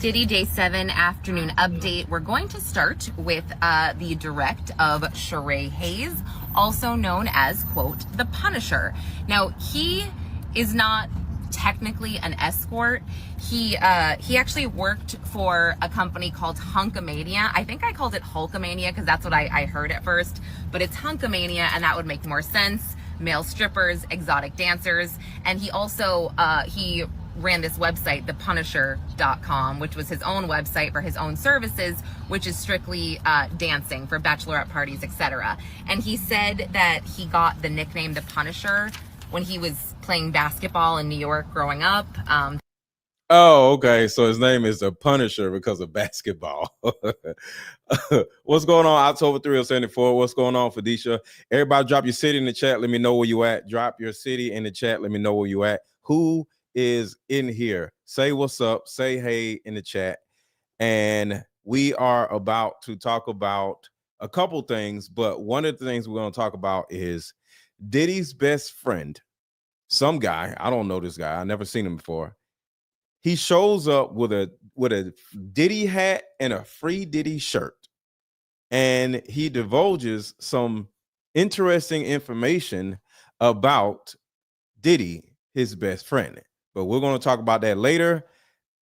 Diddy Day 7 afternoon update. We're going to start with the direct of Sheree Hayes, also known as, quote, the Punisher. Now, he is not technically an escort. He actually worked for a company called Hunkamania. I think I called it Hulkamania because that's what I heard at first, but it's Hunkamania, and that would make more sense. Male strippers, exotic dancers, and he also he ran this website, thepunisher.com, which was his own website for his own services, which is strictly dancing for bachelorette parties, etc. And he said that he got the nickname The Punisher when he was playing basketball in New York growing up. Oh, okay. So his name is the Punisher because of basketball. What's going on? October 3074. What's going on, Felicia? Everybody drop your city in the chat. Let me know where you at. Drop your city in the chat. Let me know where you at. Who is in here? Say what's up. Say hey in the chat. And we are about to talk about a couple things, but one of the things we're going to talk about is Diddy's best friend. Some guy, I don't know this guy. I never seen him before. He shows up with a Diddy hat and a free Diddy shirt, and he divulges some interesting information about Diddy, his best friend. But we're going to talk about that later.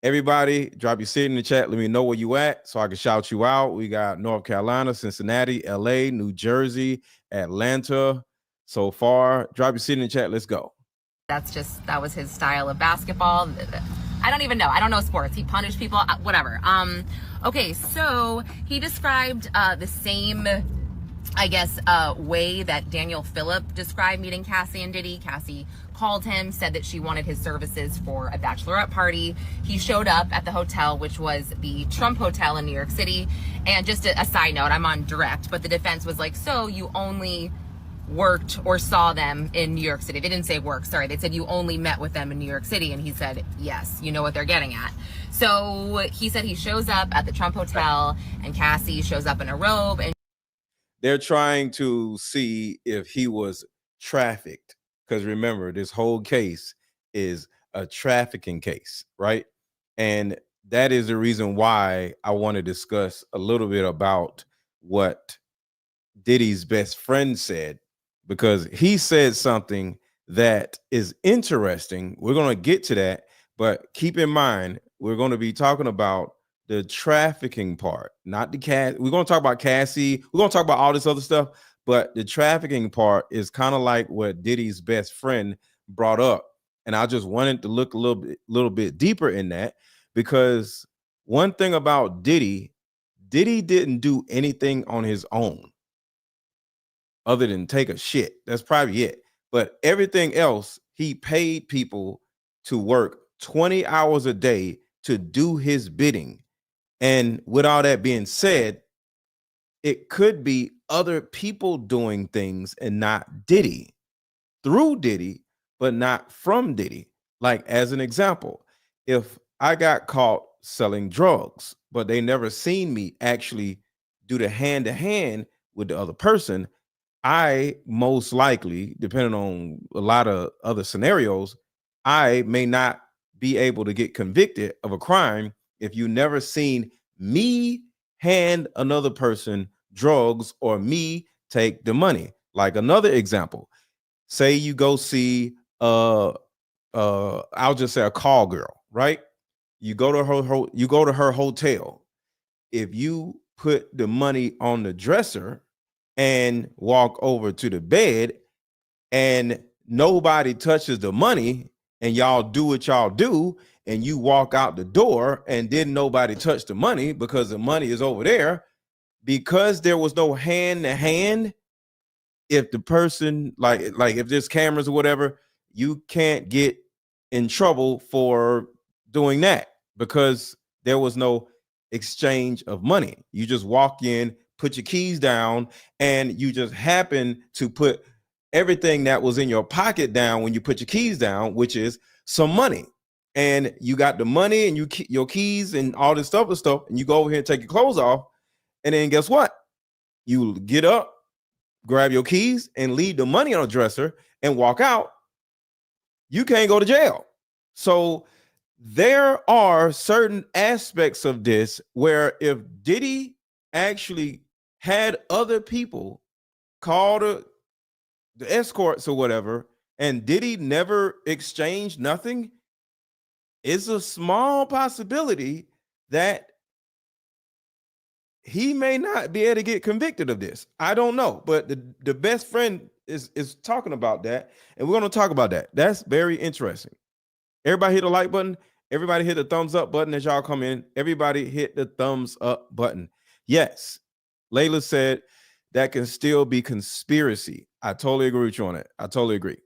Everybody, drop your city in the chat. Let me know where you at so I can shout you out. We got North Carolina, Cincinnati, LA, New Jersey, Atlanta. So far, drop your city in the chat. Let's go. That was his style of basketball. I don't even know. I don't know sports. He punished people, whatever. Okay, so he described the same, I guess, way that Daniel Phillip described meeting Cassie and Diddy. Cassie called him, said that she wanted his services for a bachelorette party. He showed up at the hotel, which was the Trump Hotel in New York City. And just a side note, I'm on direct, but the defense was like, so you only worked or saw them in New York City. They didn't say work, sorry. They said you only met with them in New York City. And he said, yes, you know what they're getting at. So he said he shows up at the Trump Hotel and Cassie shows up in a robe. And they're trying to see if he was trafficked. Because remember, this whole case is a trafficking case, right? And that is the reason why I want to discuss a little bit about what Diddy's best friend said, because he said something that is interesting. We're going to get to that, but keep in mind, we're going to be talking about the trafficking part, not the cat. We're going to talk about Cassie. We're going to talk about all this other stuff, but the trafficking part is kind of like what Diddy's best friend brought up. And I just wanted to look a little bit deeper in that, because one thing about Diddy didn't do anything on his own other than take a shit. That's probably it. But everything else, he paid people to work 20 hours a day to do his bidding. And with all that being said, it could be other people doing things and not Diddy, through Diddy, but not from Diddy. Like, as an example, if I got caught selling drugs, but they never seen me actually do the hand-to-hand with the other person, I most likely, depending on a lot of other scenarios, I may not be able to get convicted of a crime if you never seen me hand another person drugs or me take the money. Like another example, say you go see I'll just say a call girl, right? You go to her hotel. If you put the money on the dresser and walk over to the bed and nobody touches the money and y'all do what y'all do and you walk out the door and didn't nobody touch the money because the money is over there, because there was no hand to hand, if the person like if there's cameras or whatever, you can't get in trouble for doing that because there was no exchange of money. You just walk in, put your keys down, and you just happen to put everything that was in your pocket down when you put your keys down, which is some money. And you got the money and your keys and all this stuff, and you go over here and take your clothes off. And then guess what? You get up, grab your keys, and leave the money on a dresser and walk out. You can't go to jail. So there are certain aspects of this where if Diddy actually had other people call the escorts or whatever, and Diddy never exchanged nothing, it's a small possibility that he may not be able to get convicted of this. I don't know, but the best friend is talking about that, and we're going to talk about that. That's very interesting. Everybody hit the like button. Everybody hit the thumbs up button as y'all come in. Everybody hit the thumbs up button. Yes, Layla said that can still be conspiracy. I totally agree with you on it. I totally agree.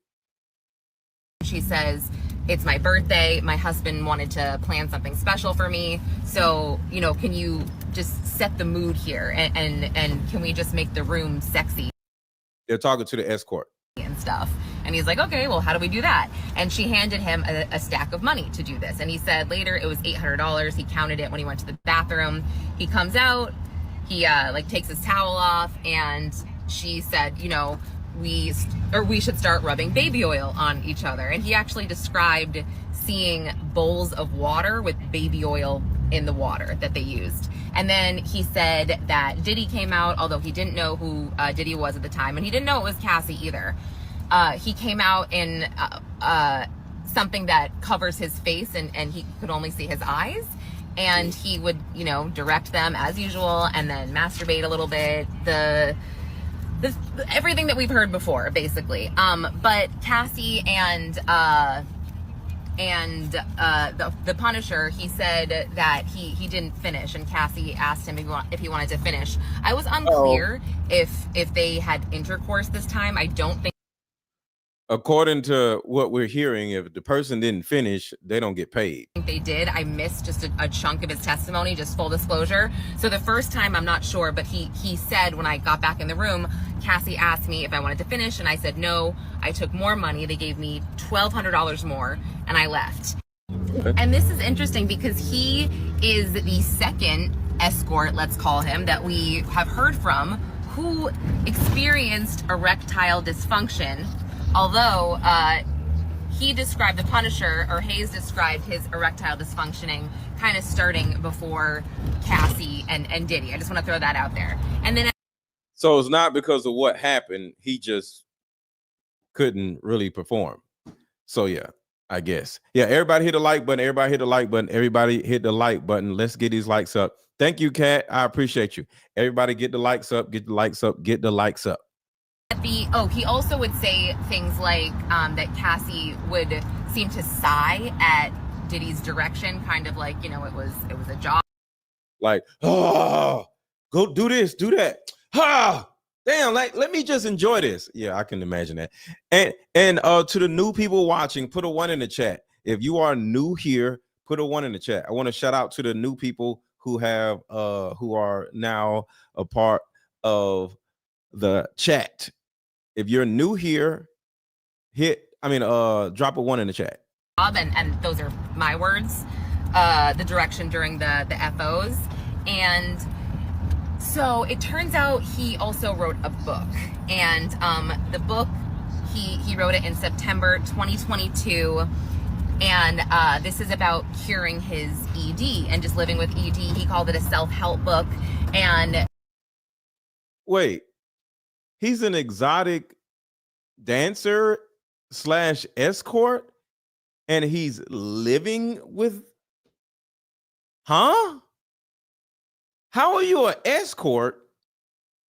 She says, it's my birthday. My husband wanted to plan something special for me. So, you know, can you just set the mood here? And can we just make the room sexy? They're talking to the escort and stuff. And he's like, okay, well, how do we do that? And she handed him a stack of money to do this. And he said later it was $800. He counted it when he went to the bathroom. He comes out, he like takes his towel off, and she said, you know, we should start rubbing baby oil on each other. And he actually described seeing bowls of water with baby oil in the water that they used. And then he said that Diddy came out, although he didn't know who Diddy was at the time, and he didn't know it was Cassie either. He came out in something that covers his face, and he could only see his eyes. And he would, you know, direct them as usual, and then masturbate a little bit. Everything that we've heard before, basically. But Cassie and the Punisher, he said that he didn't finish, and Cassie asked him if he wanted to finish. I was unclear if they had intercourse this time. I don't think. According to what we're hearing, if the person didn't finish, they don't get paid. I think they did. I missed just a chunk of his testimony, just full disclosure. So the first time, I'm not sure, but he said when I got back in the room, Cassie asked me if I wanted to finish, and I said no. I took more money. They gave me $1,200 more, and I left. Okay. And this is interesting because he is the second escort, let's call him, that we have heard from who experienced erectile dysfunction. Although he described the Punisher, or Hayes described his erectile dysfunctioning kind of starting before Cassie and Diddy. I just want to throw that out there. And then, so it's not because of what happened. He just couldn't really perform. So yeah, I guess. Yeah, everybody hit the like button. Everybody hit the like button. Everybody hit the like button. Let's get these likes up. Thank you, Kat. I appreciate you. Everybody get the likes up. Get the likes up. Get the likes up. He also would say things like that Cassie would seem to sigh at Diddy's direction, kind of like, you know, it was a job. Like, oh, go do this, do that. Ah, damn, like, let me just enjoy this. Yeah, I can imagine that. And to the new people watching, put a 1 in the chat. If you are new here, put a 1 in the chat. I want to shout out to the new people who are now a part of the chat. If you're new here, drop a 1 in the chat. And those are my words, the direction during the FOs. And so it turns out he also wrote a book. And the book, he wrote it in September 2022. And this is about curing his ED and just living with ED. He called it a self-help book. And wait. He's an exotic dancer / escort, and he's living with, huh? How are you an escort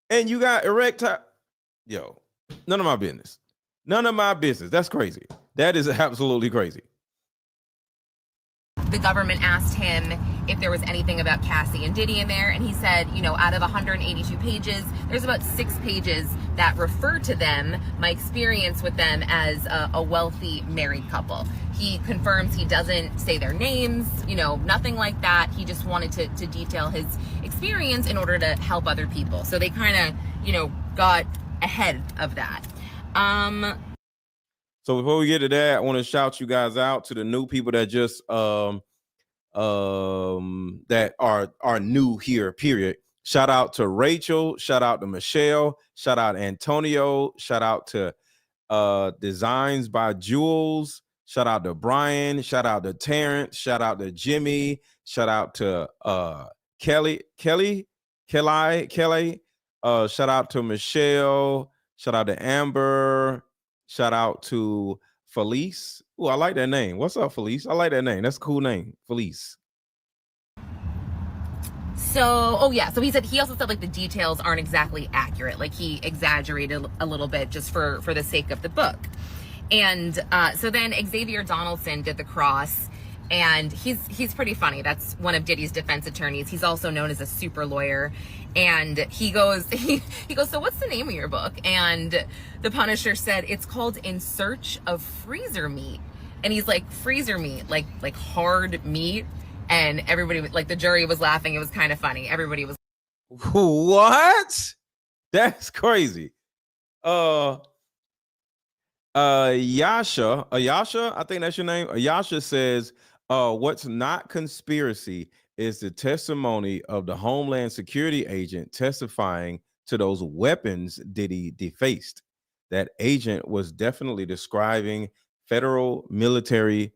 and you got erectile? Yo, none of my business. None of my business. That's crazy. That is absolutely crazy. The government asked him if there was anything about Cassie and Diddy in there, and he said, you know, out of 182 pages, there's about 6 pages that refer to them, my experience with them as a wealthy married couple. He confirms he doesn't say their names, you know, nothing like that. He just wanted to detail his experience in order to help other people. So they kind of, you know, got ahead of that. So before we get to that, I want to shout you guys out to the new people that just that are new here, period. Shout out to Rachel, shout out to Michelle, shout out Antonio, shout out to Designs by Jules, Shout out to Brian. Shout out to Terrence. Shout out to Jimmy. Shout out to Kelly. Shout out to Michelle. Shout out to Amber. Shout out to Felice. Oh, I like that name. What's up, Felice? I like that name. That's a cool name, Felice. So, oh yeah, so he also said like the details aren't exactly accurate. Like he exaggerated a little bit just for the sake of the book. And so then Xavier Donaldson did the cross, and he's pretty funny. That's one of Diddy's defense attorneys. He's also known as a super lawyer. And he goes, so what's the name of your book? And the Punisher said, it's called In Search of Freezer Meat. And he's like, freezer meat, like hard meat. And everybody, like the jury was laughing. It was kind of funny. Everybody was. What? That's crazy. Ayasha, I think that's your name. Ayasha says, what's not conspiracy is the testimony of the Homeland Security agent testifying to those weapons Diddy defaced. That agent was definitely describing federal military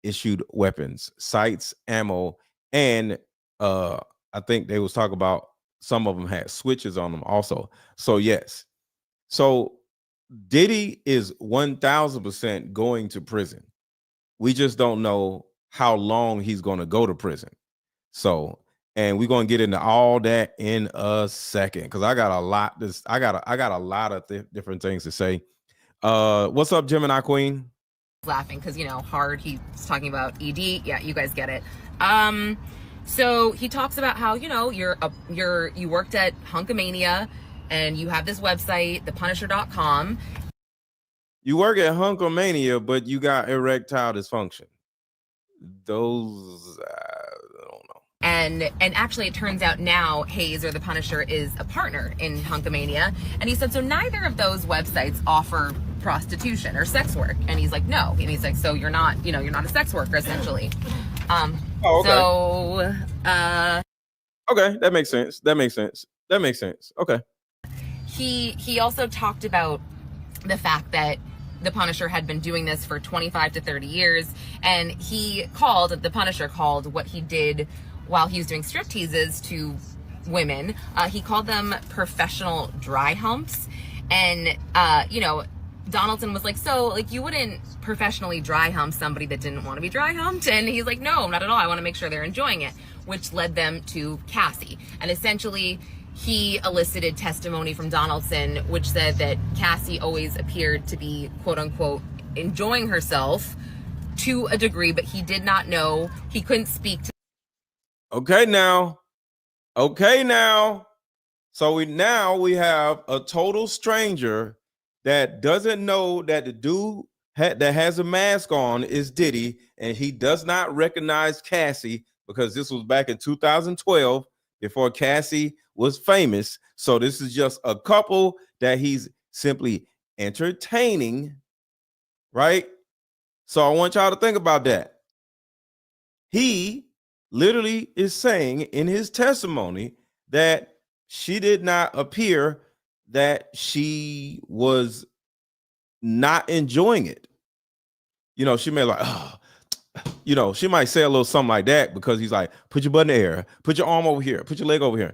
issued weapons, sights, ammo, and I think they was talking about some of them had switches on them also. So yes. So Diddy is 1000% going to prison. We just don't know how long he's going to go to prison. So, and we're going to get into all that in a second because I got a lot. I got a lot of different things to say. What's up, Gemini Queen? Laughing because hard. He's talking about ED. Yeah, you guys get it. So he talks about how you worked at Hunkamania. And you have this website, thepunisher.com. You work at Hunkamania, but you got erectile dysfunction. Those, I don't know. And actually, it turns out now Hayes, or the Punisher, is a partner in Hunkamania. And he said, so neither of those websites offer prostitution or sex work. And he's like, no. And he's like, so you're not a sex worker, essentially. Okay. So, okay, that makes sense. Okay. He also talked about the fact that the Punisher had been doing this for 25 to 30 years, and the Punisher called what he did while he was doing strip teases to women, he called them professional dry humps. And Donaldson was like, so like you wouldn't professionally dry hump somebody that didn't want to be dry humped? And he's like, no, not at all. I want to make sure they're enjoying it, which led them to Cassie. And essentially he elicited testimony from Donaldson, which said that Cassie always appeared to be, quote unquote, enjoying herself to a degree, but he did not know. He couldn't speak to. Okay, now. So we have a total stranger that doesn't know that the dude that has a mask on is Diddy, and he does not recognize Cassie because this was back in 2012 before Cassie was famous. So this is just a couple that he's simply entertaining, right? So I want y'all to think about that. He literally is saying in his testimony that she did not appear that she was not enjoying it. She may like, she might say a little something like that because he's like, put your butt in the air, put your arm over here, put your leg over here.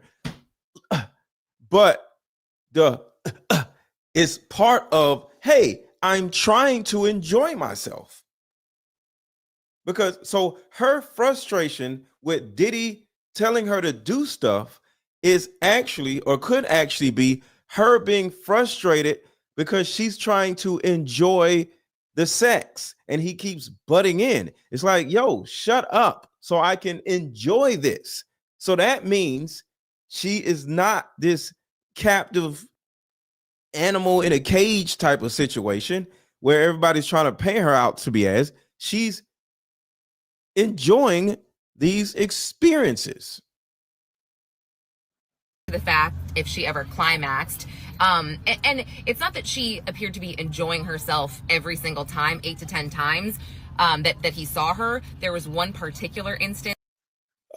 But it's part of, hey, I'm trying to enjoy myself. Because so her frustration with Diddy telling her to do stuff is actually, or could actually be, her being frustrated because she's trying to enjoy the sex and he keeps butting in. It's like, yo, shut up so I can enjoy this. So that means she is not this captive animal in a cage type of situation where everybody's trying to pay her out to be as. She's enjoying these experiences. The fact if she ever climaxed, and it's not that she appeared to be enjoying herself every single time, 8 to 10 times that he saw her. There was one particular instance.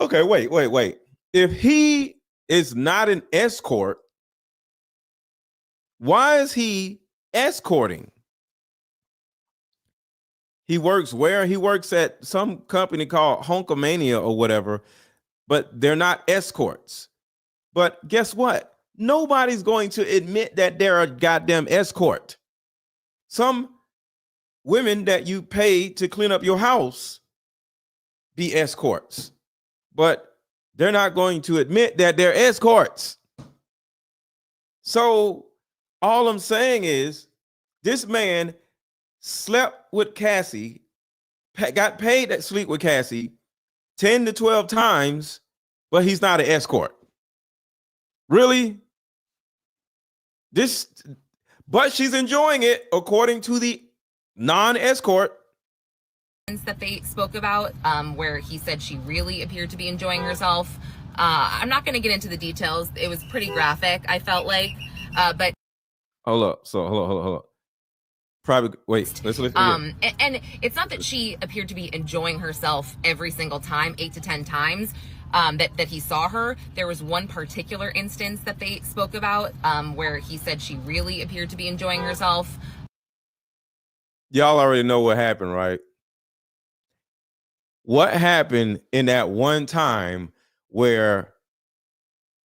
Okay, wait. If he is not an escort, why is he escorting? He works where? He works at some company called Honkomania or whatever, but they're not escorts. But guess what? Nobody's going to admit that they're a goddamn escort. Some women that you pay to clean up your house be escorts, but they're not going to admit that they're escorts. So all I'm saying is this man slept with Cassie, got paid to sleep with Cassie 10 to 12 times, but he's not an escort. Really? But she's enjoying it according to the non-escort that they spoke about, where he said she really appeared to be enjoying herself. I'm not going to get into the details. It was pretty graphic, I felt like, but hold up. So hold up. Probably wait. Let's and it's not that she appeared to be enjoying herself every single time, 8 to 10 times. That he saw her. There was one particular instance that they spoke about, where he said she really appeared to be enjoying herself. Y'all already know what happened, right? What happened in that one time where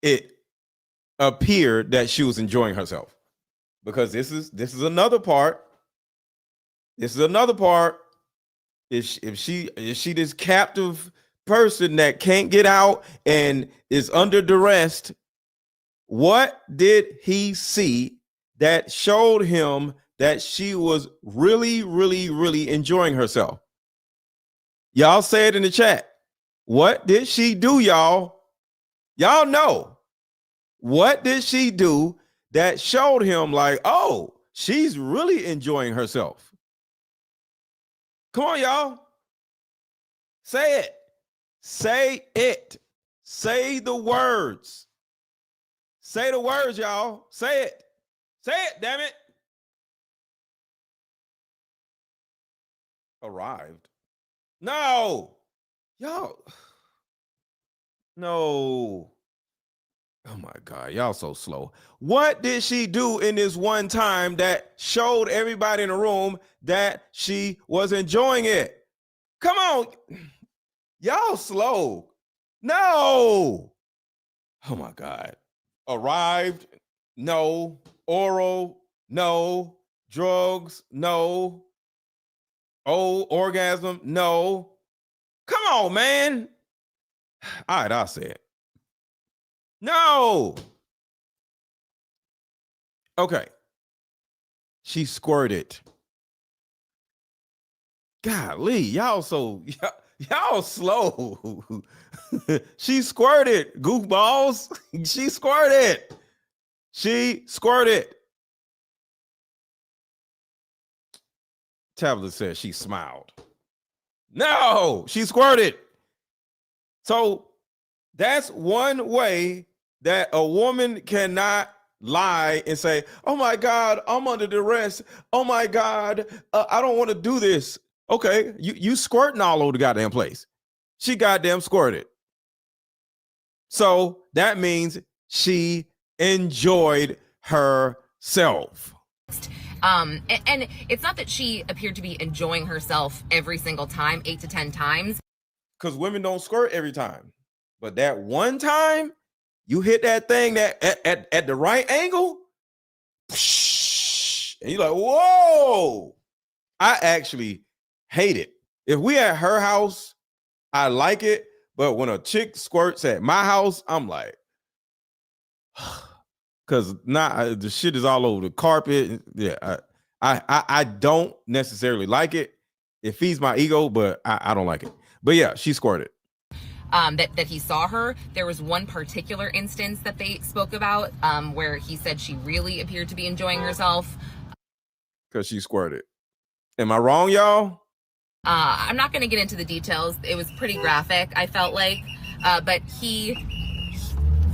it appeared that she was enjoying herself? Because this is another part. This is another part. Is she this captive person that can't get out and is under duress? What did he see that showed him that she was really, really, really enjoying herself? Y'all say it in the chat. What did she do, y'all? Y'all know. What did she do that showed him like, oh, she's really enjoying herself? Come on, y'all. Say it. Say it. Say the words. Say the words, y'all. Say it. Say it, damn it. Arrived. No. Y'all. No. Oh my God. Y'all so slow. What did she do in this one time that showed everybody in the room that she was enjoying it? Come on. Y'all slow. No. Oh my God. Arrived. No. Oral. No. Drugs. No. Oh, orgasm. No. Come on, man. All right, I'll say it. No. Okay. She squirted. Golly, y'all slow. She squirted, goofballs. She squirted. She squirted. Tablet says she smiled. No, she squirted. So that's one way that a woman cannot lie and say, oh my God, I'm under duress. Oh my God, I don't want to do this. Okay, you squirting all over the goddamn place. She goddamn squirted. So that means she enjoyed herself. And it's not that she appeared to be enjoying herself every single time, 8 to 10 times. Because women don't squirt every time. But that one time, you hit that thing that at the right angle, and you're like, whoa. I actually hate it. If we at her house, I like it. But when a chick squirts at my house, I'm like, because the shit is all over the carpet. Yeah, I don't necessarily like it. It feeds my ego, but I don't like it. But yeah, she squirted. That he saw her. There was one particular instance that they spoke about, where he said she really appeared to be enjoying herself. Because she squirted. Am I wrong, y'all? I'm not going to get into the details. It was pretty graphic, I felt like. But sorry,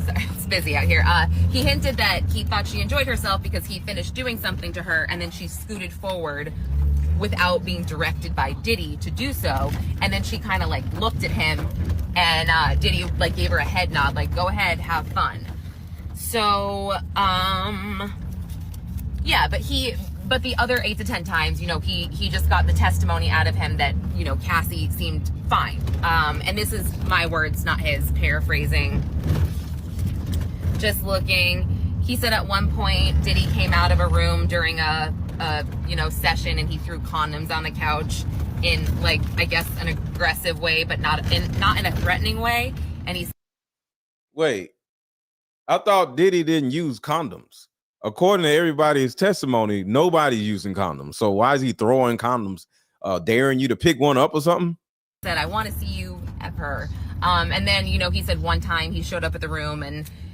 it's busy out here. He hinted that he thought she enjoyed herself because he finished doing something to her and then she scooted forward without being directed by Diddy to do so. And then she kind of like looked at him and Diddy like gave her a head nod, like, go ahead, have fun. So, yeah, but But the other 8 to 10 times, he just got the testimony out of him that, Cassie seemed fine. And this is my words, not his, paraphrasing. Just looking. He said at one point, Diddy came out of a room during a session, and he threw condoms on the couch in, like, I guess an aggressive way, but not in a threatening way. And he's, wait, I thought Diddy didn't use condoms. According to everybody's testimony, nobody's using condoms. So why is he throwing condoms, daring you to pick one up or something? Said, I want to see you at her. And then, he said one time he showed up at the room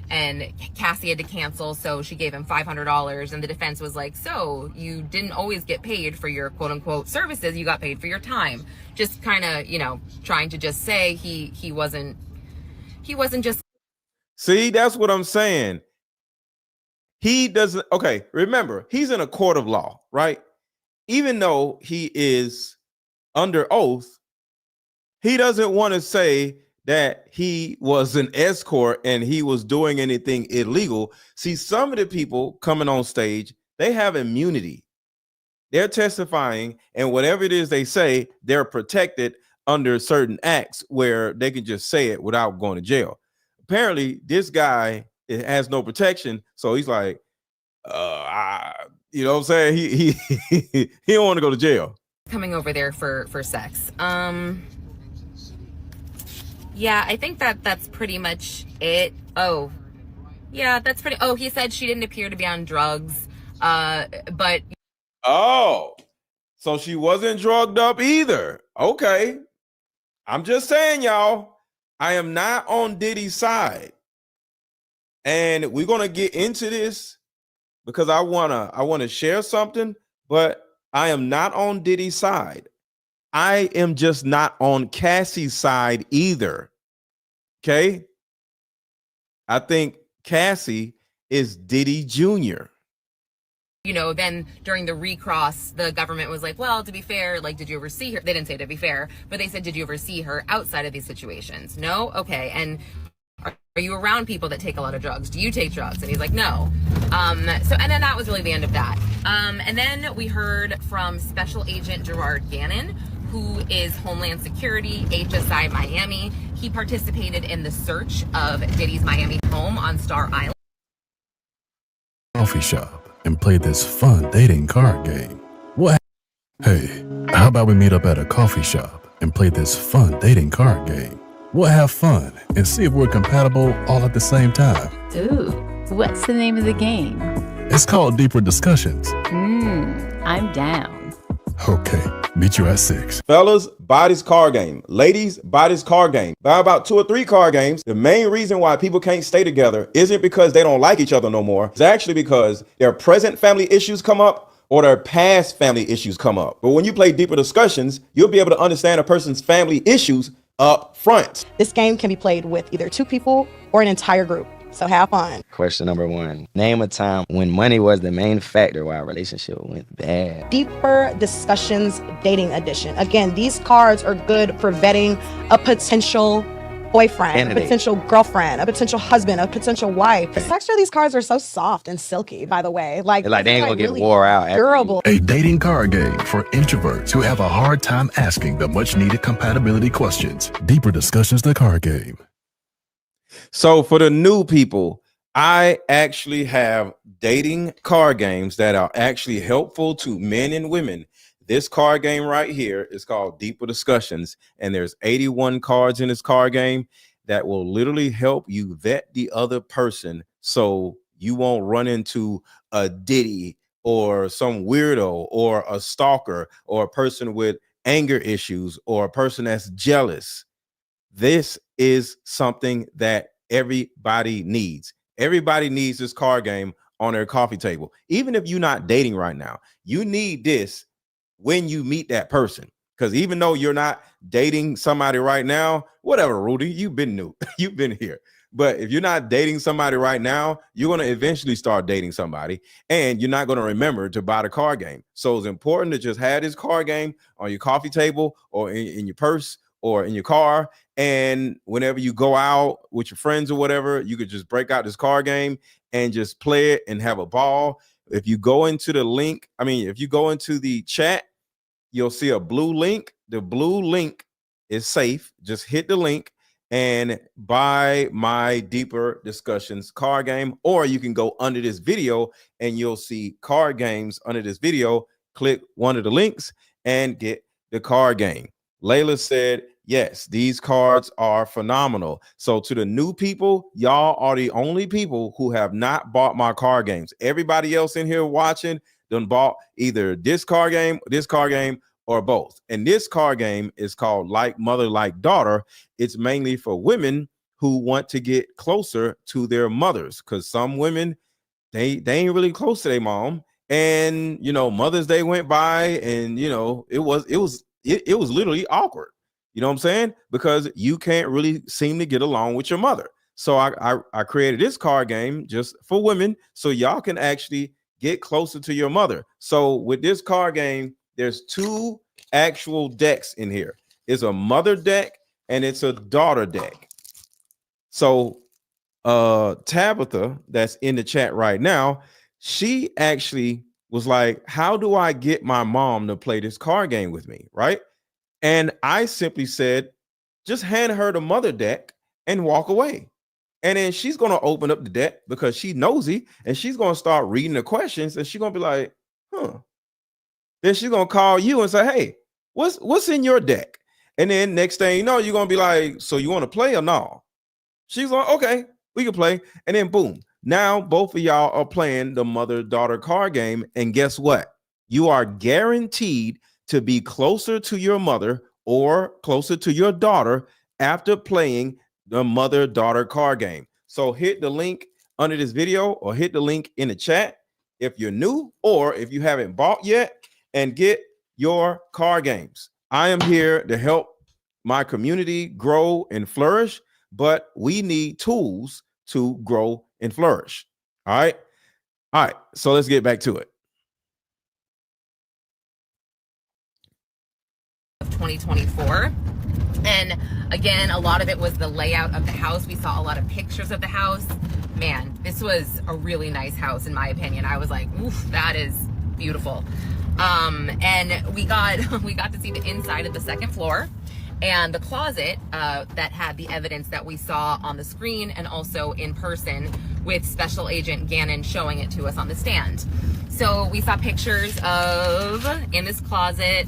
and Cassie had to cancel, so she gave him $500, and the defense was like, so you didn't always get paid for your quote unquote services, you got paid for your time. Just kind of, trying to just say he wasn't just. See, that's what I'm saying. He doesn't, okay, remember, he's in a court of law, right? Even though he is under oath, he doesn't want to say that he was an escort and he was doing anything illegal. See, some of the people coming on stage, they have immunity. They're testifying, and whatever it is they say, they're protected under certain acts where they can just say it without going to jail. Apparently, this guy has no protection, so he's like, you know what I'm saying? He don't want to go to jail. Coming over there for sex. Yeah, I think that's pretty much it. Oh, yeah, that's pretty. Oh, he said she didn't appear to be on drugs, but. Oh, so she wasn't drugged up either. Okay. I'm just saying, y'all, I am not on Diddy's side. And we're going to get into this because I want to share something, but I am not on Diddy's side. I am just not on Cassie's side either. Okay? I think Cassie is Diddy Jr. Then during the recross, the government was like, well, to be fair, like, did you ever see her? They didn't say to be fair, but they said, did you ever see her outside of these situations? No? Okay. And are you around people that take a lot of drugs? Do you take drugs? And he's like, no. And then that was really the end of that. And then we heard from Special Agent Gerard Gannon, who is Homeland Security, HSI Miami. He participated in the search of Diddy's Miami home on Star Island. Coffee shop and play this fun dating card game. What? Hey, how about we meet up at a coffee shop and play this fun dating card game? We'll have fun and see if we're compatible all at the same time. Ooh, what's the name of the game? It's called Deeper Discussions. I'm down. Okay, meet you at 6. Fellas, buy this card game. Ladies, buy this card game. Buy about 2 or 3 card games. The main reason why people can't stay together isn't because they don't like each other no more. It's actually because their present family issues come up or their past family issues come up. But when you play Deeper Discussions, you'll be able to understand a person's family issues up front. This game can be played with either 2 people or an entire group. So have fun. Question number 1. Name a time when money was the main factor why a relationship went bad. Deeper Discussions Dating Edition. Again, these cards are good for vetting a potential boyfriend, Candidate. a potential girlfriend, a potential husband, a potential wife. The texture of these cards are so soft and silky, by the way. Like they ain't gonna get really wore out. durable. A dating card game for introverts who have a hard time asking the much needed compatibility questions. Deeper Discussions, the card game. So for the new people, I actually have dating card games that are actually helpful to men and women. This card game right here is called Deeper Discussions, and there's 81 cards in this card game that will literally help you vet the other person so you won't run into a Diddy or some weirdo or a stalker or a person with anger issues or a person that's jealous. This is something that everybody needs. Everybody needs this card game on their coffee table. Even if you're not dating right now, you need this when you meet that person. Because even though you're not dating somebody right now, whatever, Rudy, you've been new. You've been here. But if you're not dating somebody right now, you're going to eventually start dating somebody, and you're not going to remember to buy the card game. So it's important to just have this card game on your coffee table or in your purse or in your car. And whenever you go out with your friends or whatever, you could just break out this card game and just play it and have a ball. if you go into the link, if you go into the chat, you'll see a blue link. The blue link is safe. Just hit the link and buy my Deeper Discussions card game, or you can go under this video and you'll see card games under this video. Click one of the links and get the card game. Layla said, yes, these cards are phenomenal. So to the new people, y'all are the only people who have not bought my card games. Everybody else in here watching done bought either this card game, or both. And this card game is called Like Mother, Like Daughter. It's mainly for women who want to get closer to their mothers, because some women, they ain't really close to their mom. And Mother's Day went by, and it was literally awkward. You know what I'm saying? Because you can't really seem to get along with your mother. So I created this card game just for women, so y'all can actually get closer to your mother. So with this card game, there's two actual decks in here. It's a mother deck and it's a daughter deck. So Tabitha, that's in the chat right now, she actually was like, how do I get my mom to play this card game with me, right? And I simply said, just hand her the mother deck and walk away. And then she's going to open up the deck because she's nosy, and she's going to start reading the questions, and she's going to be like, Then she's going to call you and say, hey, what's in your deck? And then next thing you know, you're going to be like, so you want to play or no? She's like, okay, we can play. And then boom, now both of y'all are playing the mother-daughter card game. And guess what? You are guaranteed to be closer to your mother or closer to your daughter after playing the mother-daughter card game. So hit the link under this video or hit the link in the chat if you're new or if you haven't bought yet, and get your card games. I am here to help my community grow and flourish, but we need tools to grow and flourish. All right. So let's get back to it. 2024. And again, a lot of it was the layout of the house. We saw a lot of pictures of the house. Man, this was a really nice house in my opinion. I was like, oof, that is beautiful. And we got to see the inside of the second floor and the closet that had the evidence that we saw on the screen and also in person with Special Agent Gannon showing it to us on the stand. So we saw pictures of, in this closet,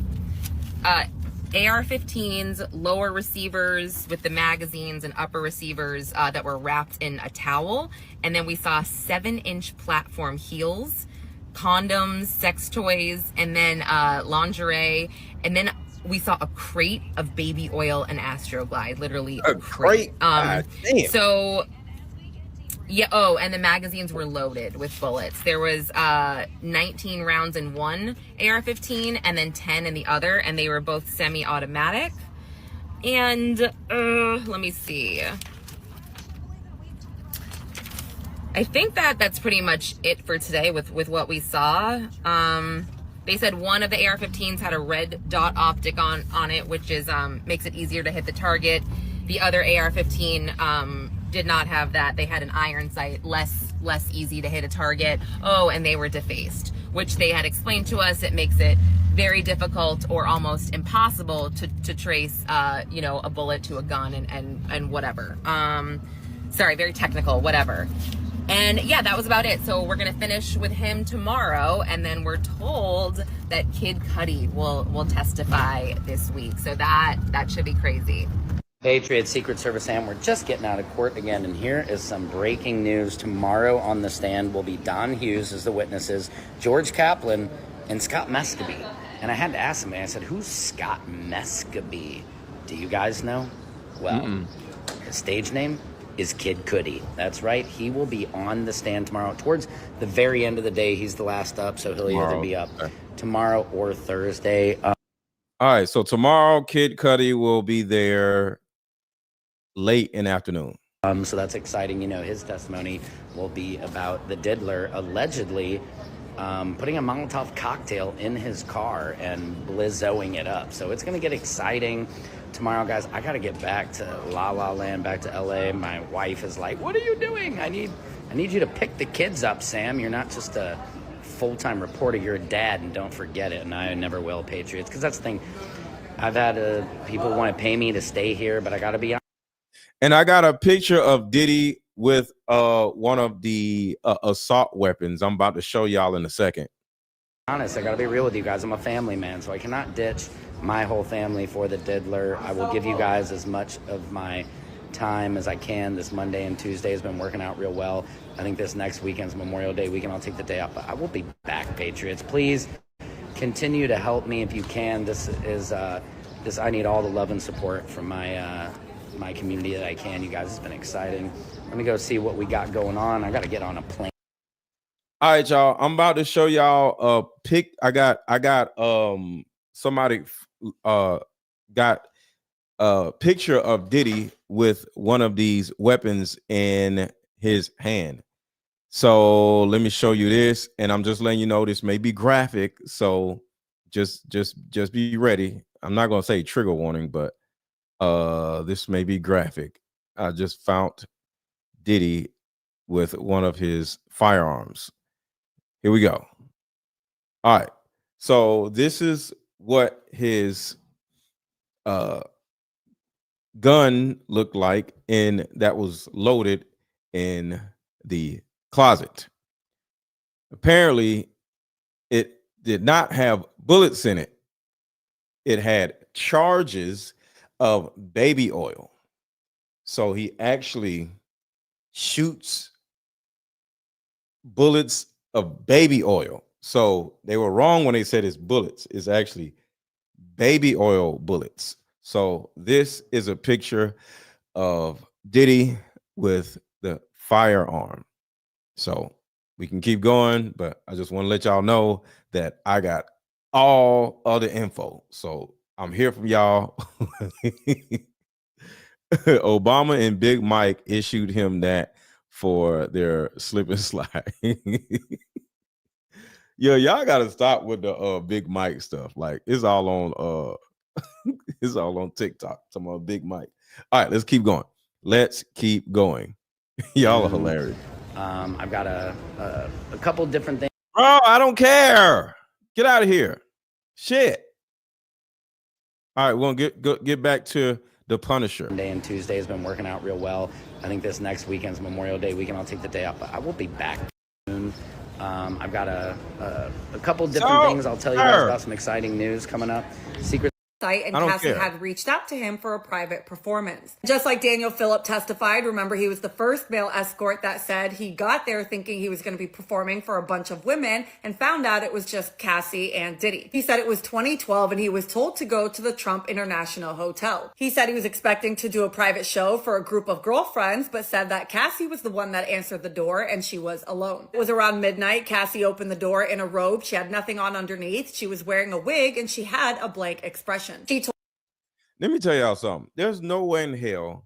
AR-15s, lower receivers with the magazines, and upper receivers that were wrapped in a towel. And then we saw 7-inch platform heels, condoms, sex toys, and then lingerie. And then we saw a crate of baby oil and Astroglide, literally a crate. So yeah. Oh, and the magazines were loaded with bullets. There was 19 rounds in one AR-15 and then 10 in the other, and they were both semi-automatic. And let me see. I think that's pretty much it for today with what we saw. They said one of the AR-15s had a red dot optic on it, which is makes it easier to hit the target. The other AR-15 did not have that. They had an iron sight, less easy to hit a target. Oh, and they were defaced, which they had explained to us. It makes it very difficult or almost impossible to trace, a bullet to a gun and whatever. Sorry, very technical, whatever. And yeah, that was about it. So we're gonna finish with him tomorrow, and then we're told that Kid Cudi will testify this week. So that should be crazy. Patriot Secret Service Sam, we're just getting out of court again, and here is some breaking news. Tomorrow on the stand will be Don Hughes as the witnesses, George Kaplan, and Scott Mescabee. And I had to ask somebody, I said, who's Scott Mescabee? Do you guys know? Well, his stage name is Kid Cudi. That's right. He will be on the stand tomorrow. Towards the very end of the day, he's the last up, so he'll either be up tomorrow or Thursday. All right, so tomorrow, Kid Cudi will be there late in the afternoon. So that's exciting. His testimony will be about the diddler allegedly putting a Molotov cocktail in his car and blizzoing it up. So it's going to get exciting tomorrow, guys. I got to get back to La La Land, back to LA. My wife is like, what are you doing? I need you to pick the kids up, Sam. You're not just a full-time reporter. You're a dad, and don't forget it. And I never will, Patriots, because that's the thing. I've had people want to pay me to stay here, but I got to be honest. And I got a picture of Diddy with one of the assault weapons. I'm about to show y'all in a second. I got to be real with you guys. I'm a family man, so I cannot ditch my whole family for the diddler. I will give you guys as much of my time as I can. This Monday and Tuesday has been working out real well. I think this next weekend's Memorial Day weekend. I'll take the day off, but I will be back, Patriots. Please continue to help me if you can. This is I need all the love and support from my community that I can. You guys, it's been exciting. Let me go see what we got going on. I got to get on a plane. All right, y'all. I'm about to show y'all a pic. I got somebody got a picture of Diddy with one of these weapons in his hand. So let me show you this, and I'm just letting you know this may be graphic, so just be ready. I'm not gonna say trigger warning, but this may be graphic. I just found Diddy with one of his firearms. Here we go. All right. So this is what his gun looked like that was loaded in the closet. Apparently, it did not have bullets in it. It had charges of baby oil. So he actually shoots bullets of baby oil. So they were wrong when they said it's bullets. It's actually baby oil bullets. So this is a picture of Diddy with the firearm. So we can keep going, but I just want to let y'all know that I got all other info. So I'm here from y'all. Obama and Big Mike issued him that for their slip and slide. Yeah, y'all gotta stop with the Big Mike stuff. Like it's all on it's all on TikTok. Some of Big Mike. All right, let's keep going. Let's keep going. Y'all are hilarious. I've got a couple different things. Bro, I don't care. Get out of here. Shit. All right, we're gonna get back to the Punisher. Monday and Tuesday has been working out real well. I think this next weekend's Memorial Day weekend. I'll take the day off, but I will be back soon. I've got a couple different things I'll tell you guys about, some exciting news coming up. Secret and Cassie had reached out to him for a private performance. Just like Daniel Phillip testified, remember he was the first male escort that said he got there thinking he was going to be performing for a bunch of women and found out it was just Cassie and Diddy. He said it was 2012 and he was told to go to the Trump International Hotel. He said he was expecting to do a private show for a group of girlfriends, but said that Cassie was the one that answered the door and she was alone. It was around midnight. Cassie opened the door in a robe. She had nothing on underneath. She was wearing a wig and she had a blank expression. Let me tell y'all something. There's no way in hell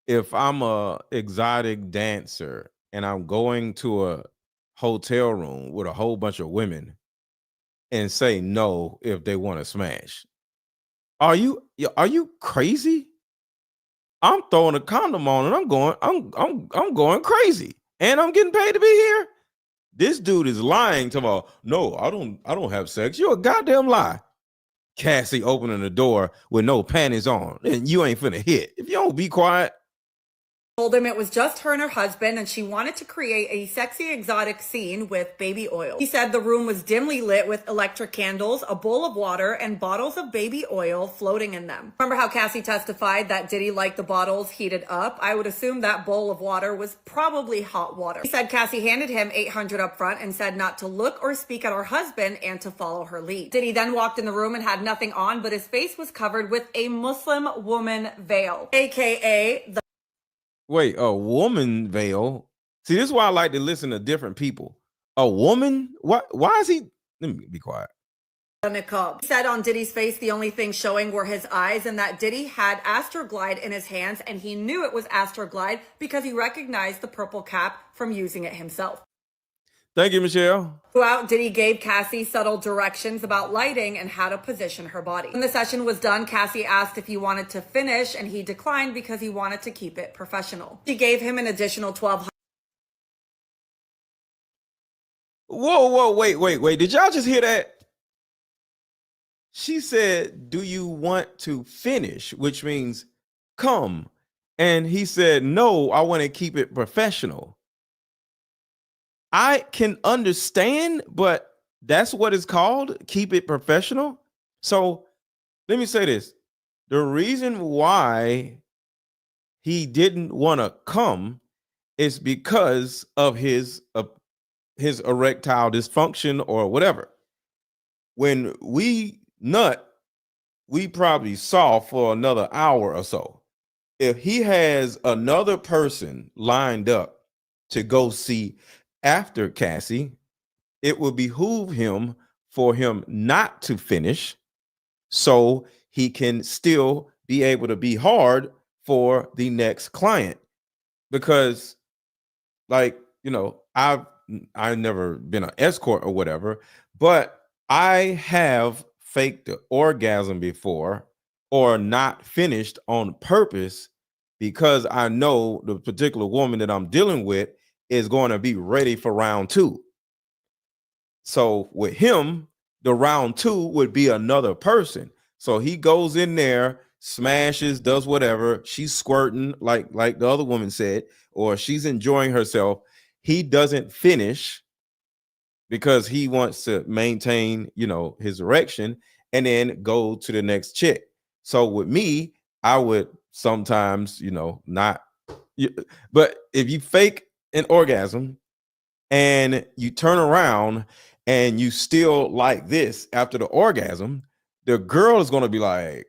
if I'm a exotic dancer and I'm going to a hotel room with a whole bunch of women and say no if they want to smash. Are you crazy? I'm throwing a condom on and I'm going crazy. And I'm getting paid to be here. This dude is lying to me. No, I don't have sex. You're a goddamn lie. Cassie opening the door with no panties on, and you ain't finna hit. If you don't be quiet. Told him it was just her and her husband and she wanted to create a sexy exotic scene with baby oil. He said the room was dimly lit with electric candles, a bowl of water, and bottles of baby oil floating in them. Remember how Cassie testified that Diddy liked the bottles heated up? I would assume that bowl of water was probably hot water. He said Cassie handed him $800 up front and said not to look or speak at her husband and to follow her lead. Diddy then walked in the room and had nothing on, but his face was covered with a Muslim woman veil, aka the Wait, a woman veil? See, this is why I like to listen to different people. A woman? What? Why is he? Let me be quiet. niqab. He said on Diddy's face the only thing showing were his eyes and that Diddy had Astroglide in his hands and he knew it was Astroglide because he recognized the purple cap from using it himself. Thank you, Michelle. Throughout, Diddy gave Cassie subtle directions about lighting and how to position her body. When the session was done, Cassie asked if he wanted to finish and he declined because he wanted to keep it professional. She gave him an additional $1,200 Whoa, wait. Did y'all just hear that? She said, do you want to finish? Which means come. And he said, no, I want to keep it professional. I can understand, but that's what it's called. Keep it professional. So let me say this. The reason why he didn't want to come is because of his erectile dysfunction or whatever. When we nut, we probably saw for another hour or so. If he has another person lined up to go see after Cassie, it would behoove him for him not to finish so he can still be able to be hard for the next client. Because, like, you know, I've never been an escort or whatever, but I have faked the orgasm before or not finished on purpose because I know the particular woman that I'm dealing with is going to be ready for round 2. So with him, the round 2 would be another person. So he goes in there, smashes, does whatever. She's squirting like the other woman said, or she's enjoying herself. He doesn't finish because he wants to maintain, you know, his erection and then go to the next chick. So with me, I would sometimes, you know, not. But if you fake an orgasm and you turn around and you still like this after the orgasm, the girl is going to be like,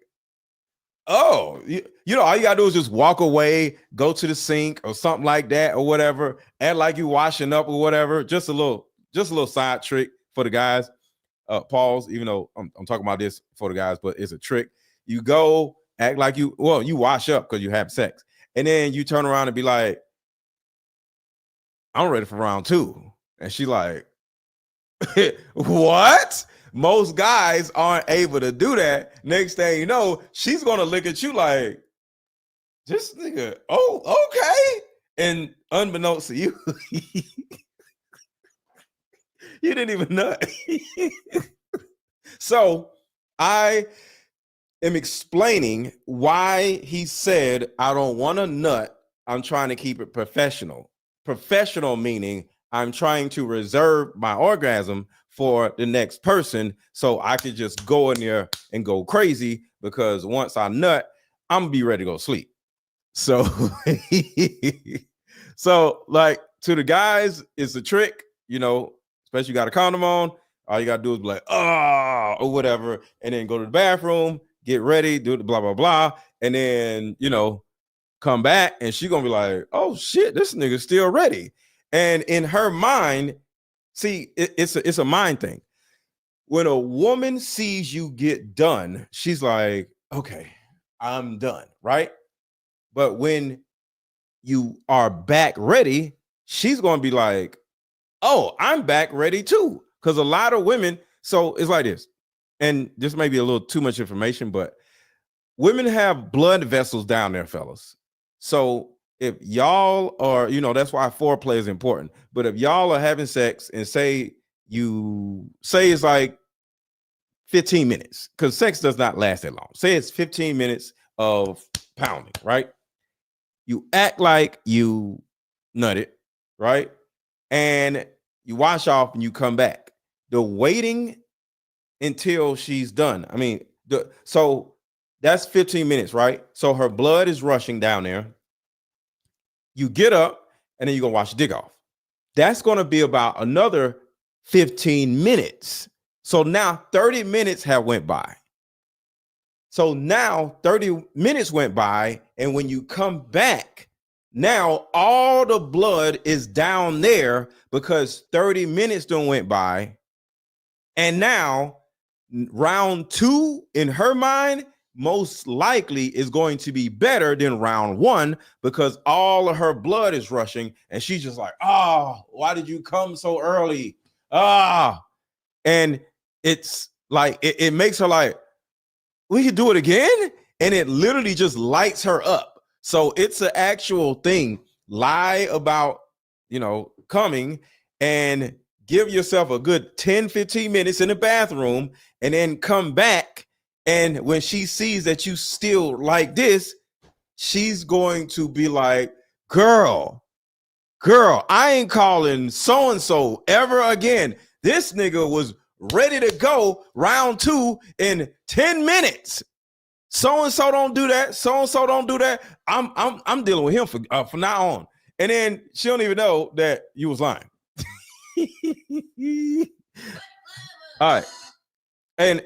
oh, you know, all you gotta do is just walk away, go to the sink or something like that or whatever, act like you washing up or whatever. Just a little side trick for the guys. Pause, even though I'm talking about this for the guys, but it's a trick. You go act like you wash up because you have sex, and then you turn around and be like, I'm ready for round 2. And she like, what? Most guys aren't able to do that. Next thing you know, she's gonna look at you like, this nigga, oh, okay. And unbeknownst to you, you didn't even nut. So I am explaining why he said, I don't want to nut. I'm trying to keep it professional. Professional meaning I'm trying to reserve my orgasm for the next person so I could just go in there and go crazy, because once I nut, I'm gonna be ready to go sleep. So, so like to the guys, it's a trick, you know, especially you got a condom on. All you gotta do is be like, oh, or whatever, and then go to the bathroom, get ready, do the blah, blah, blah, and then, you know, come back and she gonna be like, oh shit, this nigga's still ready. And in her mind, see, it's a mind thing. When a woman sees you get done, she's like, okay, I'm done, right? But when you are back ready, she's going to be like, oh, I'm back ready too. Because a lot of women, so it's like this, and this may be a little too much information, but women have blood vessels down there, fellas. So if y'all are, you know, that's why foreplay is important. But if y'all are having sex and say it's like 15 minutes, because sex does not last that long. Say it's 15 minutes of pounding, right? You act like you nutted, right? And you wash off and you come back. The waiting until she's done. I mean, so that's 15 minutes, right? So her blood is rushing down there. You get up and then you're going to wash your dick off. That's going to be about another 15 minutes. So now 30 minutes have went by. So now 30 minutes went by. And when you come back, now all the blood is down there because 30 minutes done went by. And now round 2 in her mind most likely is going to be better than round 1 because all of her blood is rushing and she's just like, oh, why did you come so early? And it's like it makes her like, we could do it again, and it literally just lights her up. So it's an actual thing. Lie about, you know, coming and give yourself a good 10, 15 minutes in the bathroom and then come back. And when she sees that you still like this, she's going to be like, girl, I ain't calling so-and-so ever again. This nigga was ready to go round 2 in 10 minutes. So-and-so don't do that. So-and-so don't do that. I'm dealing with him from now on. And then she don't even know that you was lying. All right. And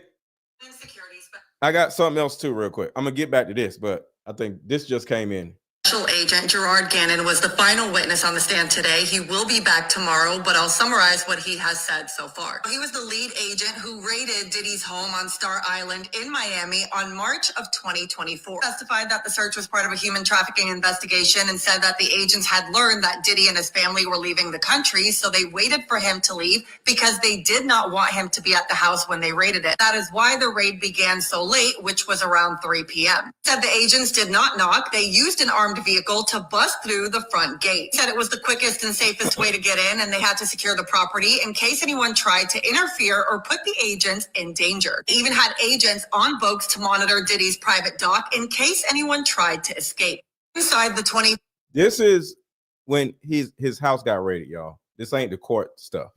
I got something else too real quick. I'm going to get back to this, but I think this just came in. Special Agent Gerard Gannon was the final witness on the stand today. He will be back tomorrow, but I'll summarize what he has said so far. He was the lead agent who raided Diddy's home on Star Island in Miami on March of 2024. Testified that the search was part of a human trafficking investigation and said that the agents had learned that Diddy and his family were leaving the country, so they waited for him to leave because they did not want him to be at the house when they raided it. That is why the raid began so late, which was around 3 p.m. Said the agents did not knock. They used an armed vehicle to bust through the front gate. Said it was the quickest and safest way to get in, and they had to secure the property in case anyone tried to interfere or put the agents in danger. They even had agents on boats to monitor Diddy's private dock in case anyone tried to escape. Inside the 20. This is when his house got raided, y'all. This ain't the court stuff.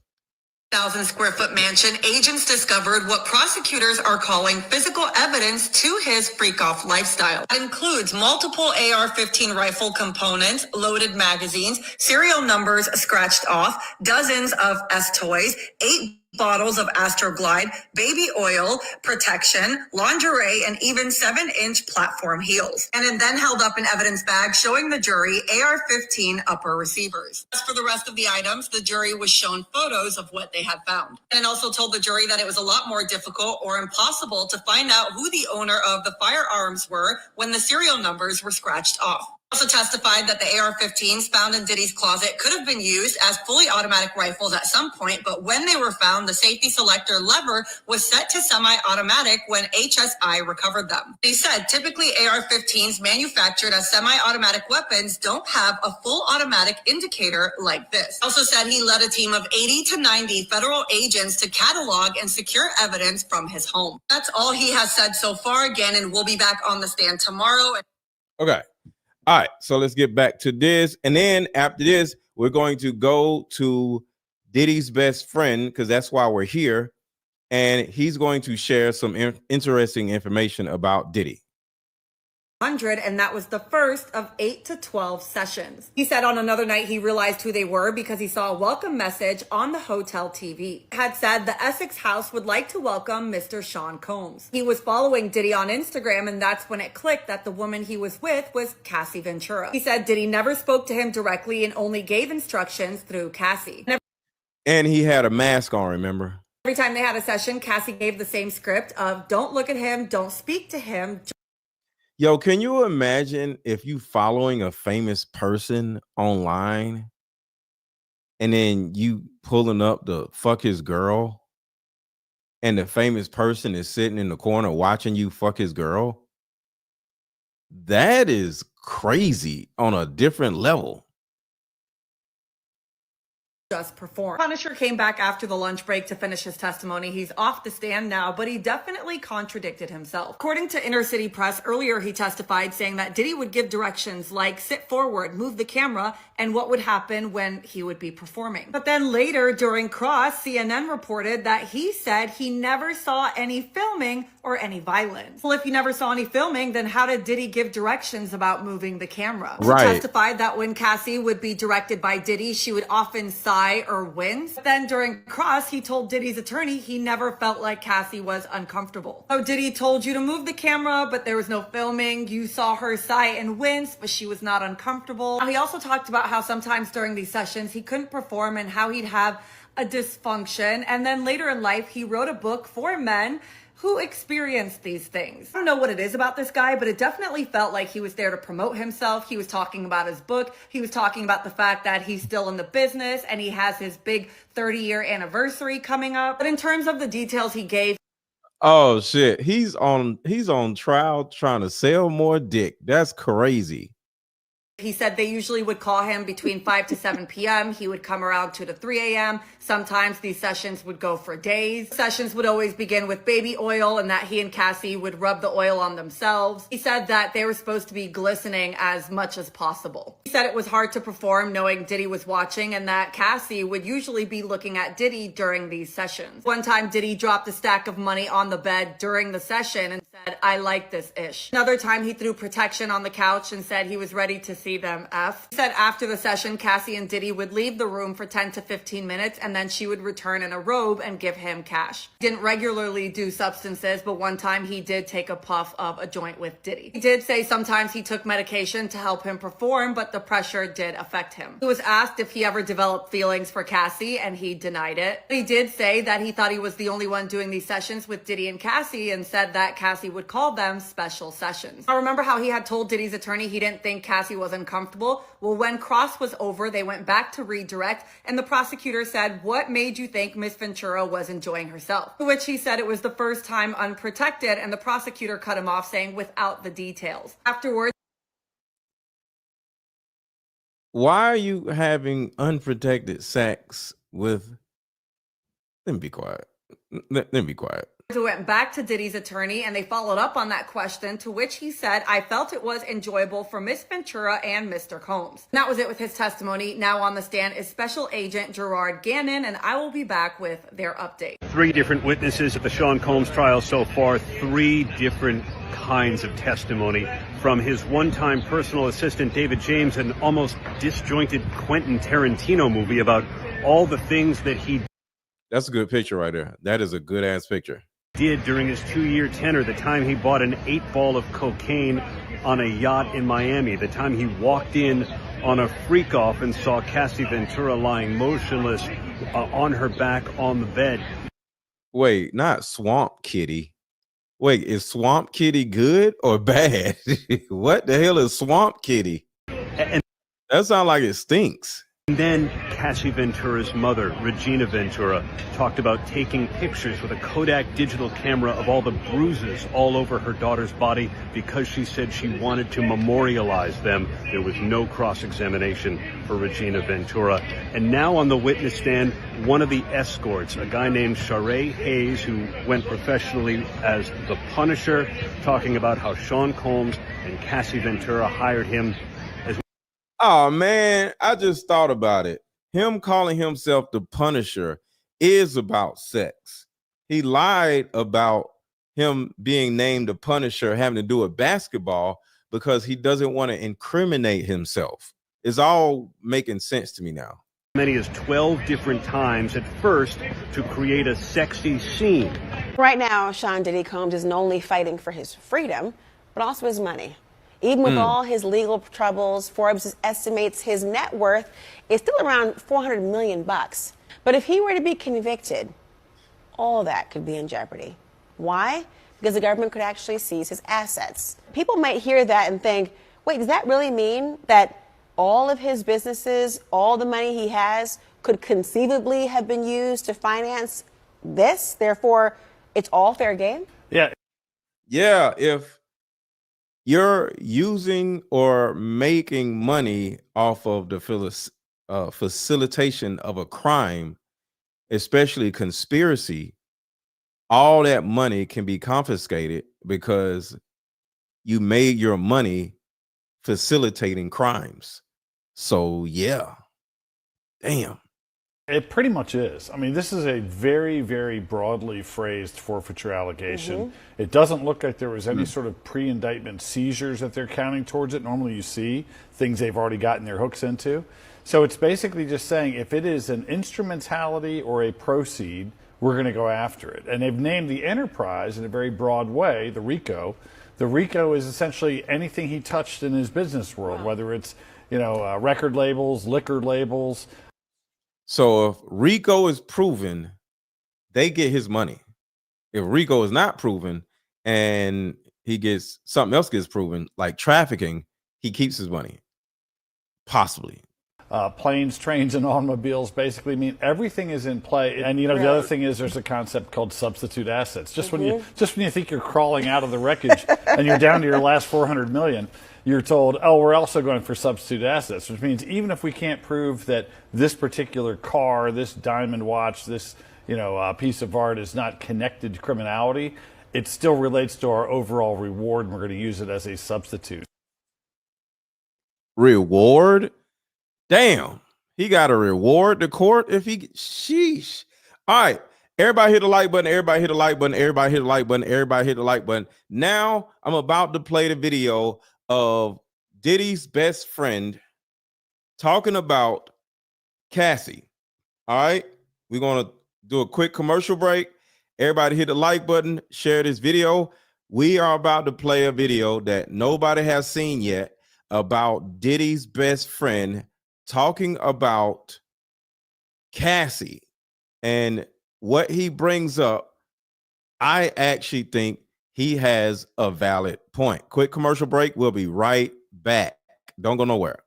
1,000-square-foot mansion, agents discovered what prosecutors are calling physical evidence to his freak-off lifestyle. That includes multiple AR-15 rifle components, loaded magazines, serial numbers scratched off, dozens of S-toys, 8 bottles of Astroglide, baby oil, protection, lingerie, and even 7-inch platform heels. And then held up an evidence bag showing the jury AR-15 upper receivers. As for the rest of the items, the jury was shown photos of what they had found. And also told the jury that it was a lot more difficult or impossible to find out who the owner of the firearms were when the serial numbers were scratched off. Also testified that the AR-15s found in Diddy's closet could have been used as fully automatic rifles at some point, but when they were found, the safety selector lever was set to semi-automatic when HSI recovered them. He said typically AR-15s manufactured as semi-automatic weapons don't have a full automatic indicator like this. Also said he led a team of 80 to 90 federal agents to catalog and secure evidence from his home. That's all he has said so far. Gannon will be back on the stand tomorrow. Okay. All right, so let's get back to this. And then after this, we're going to go to Diddy's best friend, because that's why we're here. And he's going to share some interesting information about Diddy. And that was the first of 8 to 12 sessions. He said on another night he realized who they were because he saw a welcome message on the hotel TV. Had said the Essex house would like to welcome Mr. Sean Combs. He was following Diddy on Instagram, and that's when it clicked that the woman he was with was Cassie Ventura. He said Diddy never spoke to him directly and only gave instructions through Cassie. And he had a mask on, remember? Every time they had a session, Cassie gave the same script of don't look at him, don't speak to him. Yo, can you imagine if you following a famous person online and then you pulling up the fuck his girl and the famous person is sitting in the corner watching you fuck his girl? That is crazy on a different level. Just perform. Punisher came back after the lunch break to finish his testimony. He's off the stand now, but he definitely contradicted himself. According to Inner City Press, earlier he testified saying that Diddy would give directions like sit forward, move the camera, and what would happen when he would be performing. But then later during Cross, CNN reported that he said he never saw any filming or any violence. Well, if you never saw any filming, then how did Diddy give directions about moving the camera? Right. He testified that when Cassie would be directed by Diddy, she would often sigh or wince. But then during Cross, he told Diddy's attorney he never felt like Cassie was uncomfortable. So Diddy told you to move the camera, but there was no filming. You saw her sigh and wince, but she was not uncomfortable. He also talked about how sometimes during these sessions, he couldn't perform and how he'd have a dysfunction. And then later in life, he wrote a book for men who experienced these things. I don't know what it is about this guy, but it definitely felt like he was there to promote himself. He was talking about his book. He was talking about the fact that he's still in the business and he has his big 30-year anniversary coming up. But in terms of the details he gave, oh shit, he's on trial trying to sell more dick. That's crazy. He said they usually would call him between 5 to 7 p.m. He would come around 2 to 3 a.m. Sometimes these sessions would go for days. Sessions would always begin with baby oil and that he and Cassie would rub the oil on themselves. He said that they were supposed to be glistening as much as possible. He said it was hard to perform knowing Diddy was watching and that Cassie would usually be looking at Diddy during these sessions. One time Diddy dropped a stack of money on the bed during the session and said, "I like this ish." Another time he threw protection on the couch and said he was ready to see them F. He said after the session, Cassie and Diddy would leave the room for 10 to 15 minutes and then she would return in a robe and give him cash. He didn't regularly do substances, but one time he did take a puff of a joint with Diddy. He did say sometimes he took medication to help him perform, but the pressure did affect him. He was asked if he ever developed feelings for Cassie and he denied it. He did say that he thought he was the only one doing these sessions with Diddy and Cassie and said that Cassie would call them special sessions. I remember how he had told Diddy's attorney he didn't think Cassie was uncomfortable. Well, when Cross was over, they went back to redirect and the prosecutor said, "What made you think Miss Ventura was enjoying herself?" To which he said it was the first time unprotected and the prosecutor cut him off saying without the details. Afterwards, Why are you having unprotected sex with? Let me be quiet. Let me be quiet. we went back to Diddy's attorney and they followed up on that question, to which he said, "I felt it was enjoyable for Miss Ventura and Mr. Combs." And that was it with his testimony. Now on the stand is Special Agent Gerard Gannon, and I will be back with their update. 3 different witnesses at the Sean Combs trial so far, 3 different kinds of testimony from his one-time personal assistant, David James, an almost disjointed Quentin Tarantino movie about all the things that he That's a good picture right there. That is a good ass picture. Did during his 2-year tenure, the time he bought an 8-ball of cocaine on a yacht in Miami, the time he walked in on a freak off and saw Cassie Ventura lying motionless on her back on the bed. Wait, not Swamp Kitty. Wait, is Swamp Kitty good or bad? What the hell is Swamp Kitty? And that sounds like it stinks. And then Cassie Ventura's mother, Regina Ventura, talked about taking pictures with a Kodak digital camera of all the bruises all over her daughter's body because she said she wanted to memorialize them. There was no cross-examination for Regina Ventura. And now on the witness stand, one of the escorts, a guy named Sharray Hayes, who went professionally as the Punisher, talking about how Sean Combs and Cassie Ventura hired him. Oh man, I just thought about it. Him calling himself the Punisher is about sex. He lied about him being named the Punisher having to do with basketball because he doesn't want to incriminate himself. It's all making sense to me now. Many as 12 different times at first to create a sexy scene. Right now, Sean Diddy Combs isn't only fighting for his freedom, but also his money. Even with all his legal troubles, Forbes estimates his net worth is still around $400 million. But if he were to be convicted, all that could be in jeopardy. Why? Because the government could actually seize his assets. People might hear that and think, wait, does that really mean that all of his businesses, all the money he has, could conceivably have been used to finance this? Therefore, it's all fair game? Yeah. Yeah, if you're using or making money off of the facilitation of a crime, especially conspiracy, all that money can be confiscated because you made your money facilitating crimes. So, yeah. Damn. It pretty much is. I mean, this is a very, very broadly phrased forfeiture allegation. It doesn't look like there was any sort of pre-indictment seizures that they're counting towards it. Normally you see things they've already gotten their hooks into. So it's basically just saying if it is an instrumentality or a proceed, we're going to go after it. And they've named the enterprise in a very broad way, the RICO. The RICO is essentially anything he touched in his business world, whether it's, record labels, liquor labels. So if RICO is proven, they get his money. If RICO is not proven and he gets something else gets proven, like trafficking, he keeps his money. Possibly. planes, trains, and automobiles basically mean everything is in play. And you know, the other thing is there's a concept called substitute assets. Just when you think you're crawling out of the wreckage and you're down to your last 400 million, you're told, oh, we're also going for substitute assets, which means even if we can't prove that this particular car, this diamond watch, this piece of art is not connected to criminality, it still relates to our overall reward, and we're going to use it as a substitute. Reward? Damn, he got a reward to court if he. Sheesh. All right, everybody hit the like button. Everybody hit the like button. Everybody hit the like button. Everybody hit the like button. Now I'm about to play the video of Diddy's best friend talking about Cassie. All right, we're gonna do a quick commercial break. Everybody hit the like button, share this video. We are about to play a video that nobody has seen yet about Diddy's best friend talking about Cassie. And what he brings up, I actually think he has a valid point. Quick commercial break. We'll be right back. Don't go nowhere.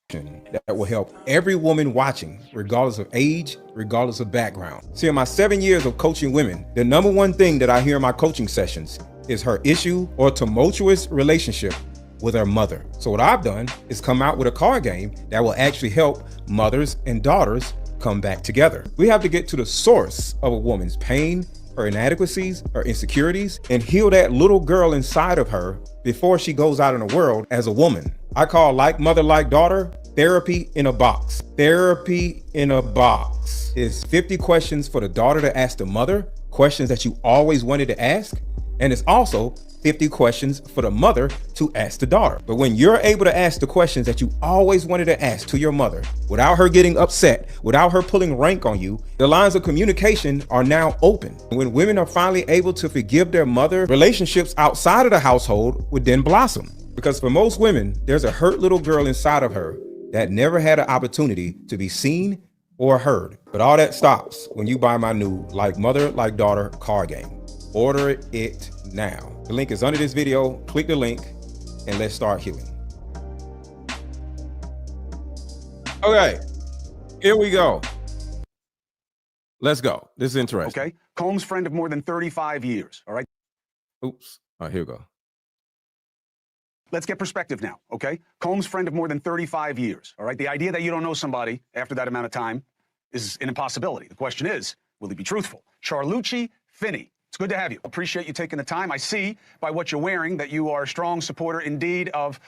That will help every woman watching, regardless of age, regardless of background. See, in my 7 years of coaching women, the number one thing that I hear in my coaching sessions is her issue or tumultuous relationship with her mother. So what I've done is come out with a card game that will actually help mothers and daughters come back together. We have to get to the source of a woman's pain, her inadequacies, her insecurities, and heal that little girl inside of her before she goes out in the world as a woman. I call Like Mother, Like Daughter therapy in a box. Therapy in a box is 50 questions for the daughter to ask the mother, questions that you always wanted to ask. And it's also 50 questions for the mother to ask the daughter. But when you're able to ask the questions that you always wanted to ask to your mother without her getting upset, without her pulling rank on you, the lines of communication are now open. When women are finally able to forgive their mother, relationships outside of the household would then blossom. Because for most women, there's a hurt little girl inside of her that never had an opportunity to be seen or heard. But all that stops when you buy my new Like Mother, Like Daughter card game. Order it now. The link is under this video. Click the link and let's start healing. Okay, here we go. Let's go. This is interesting. Okay, Combs' friend of more than 35 years, all right? Oops. All right, here we go. Let's get perspective now, okay? Combs' friend of more than 35 years, all right? The idea that you don't know somebody after that amount of time is an impossibility. The question is, will he be truthful? Charlucci Finney, it's good to have you. Appreciate you taking the time. I see by what you're wearing that you are a strong supporter indeed of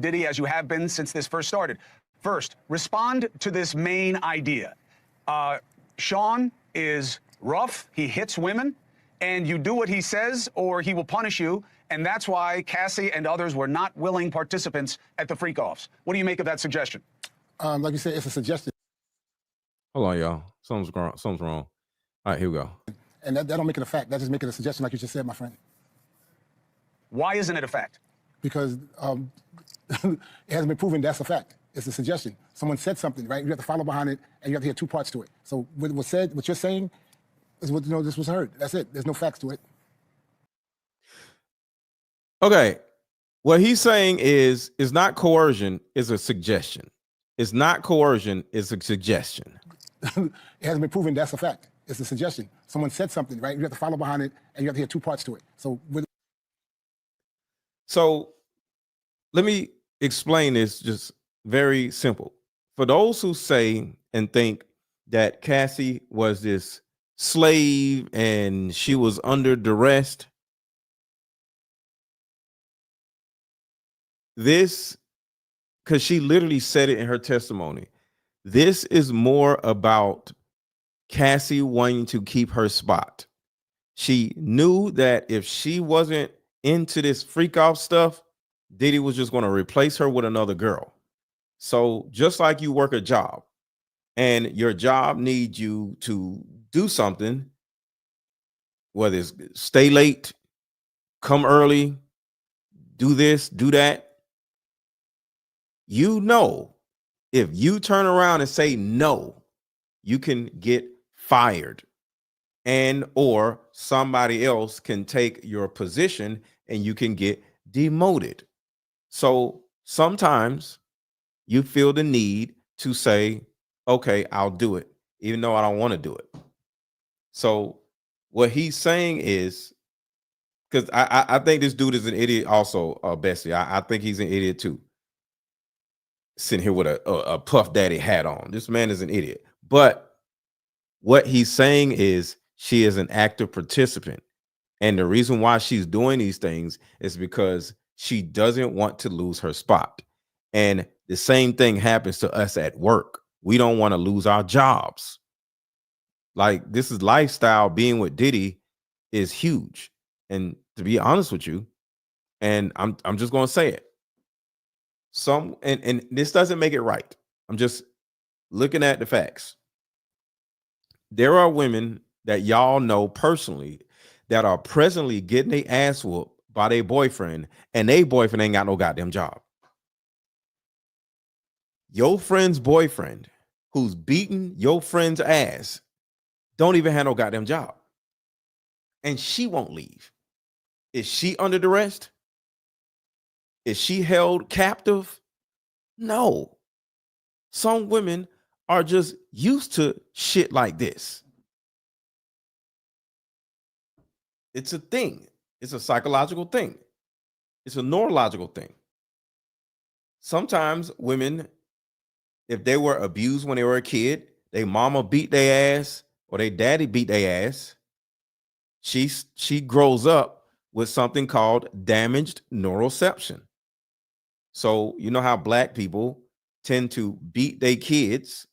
Diddy, as you have been since this first started. First, respond to this main idea. Sean is rough, he hits women, and you do what he says or he will punish you. And that's why Cassie and others were not willing participants at the freak-offs. What do you make of that suggestion? Like you said, it's a suggestion. Hold on, y'all. Something's wrong. All right, here we go. And that don't make it a fact. That just make it a suggestion, like you just said, my friend. Why isn't it a fact? Because it hasn't been proven that's a fact. It's a suggestion. Someone said something, right? You have to follow behind it, and you have to hear two parts to it. So what was said, what you're saying, is what this was heard. That's it. There's no facts to it. Okay, what he's saying is not coercion, is a suggestion. It's not coercion, it's a suggestion. It hasn't been proven that's a fact. It's a suggestion. Someone said something, right? You have to follow behind it, and you have to hear two parts to it. So let me explain this just very simple. For those who say and think that Cassie was this slave and she was under duress, this, because she literally said it in her testimony, this is more about Cassie wanting to keep her spot. She knew that if she wasn't into this freak off stuff, Diddy was just going to replace her with another girl. So just like you work a job and your job needs you to do something, whether it's stay late, come early, do this, do that, you know, if you turn around and say no, you can get fired, and or somebody else can take your position and you can get demoted. So sometimes you feel the need to say, okay, I'll do it, even though I don't want to do it. So what he's saying is, because I think this dude is an idiot also, Bessie. I think he's an idiot too. Sitting here with a Puff Daddy hat on. This man is an idiot. But what he's saying is she is an active participant. And the reason why she's doing these things is because she doesn't want to lose her spot. And the same thing happens to us at work. We don't want to lose our jobs. Like, this is lifestyle. Being with Diddy is huge. And to be honest with you, and I'm just going to say it. And this doesn't make it right. I'm just looking at the facts. There are women that y'all know personally that are presently getting their ass whooped by their boyfriend, and their boyfriend ain't got no goddamn job. Your friend's boyfriend, who's beating your friend's ass, don't even have no goddamn job. And she won't leave. Is she under arrest? Is she held captive? No. Some women are just used to shit like this. It's a thing. It's a psychological thing. It's a neurological thing. Sometimes women, if they were abused when they were a kid, their mama beat their ass or their daddy beat their ass, she grows up with something called damaged neuroception. So you know how black people tend to beat their kids?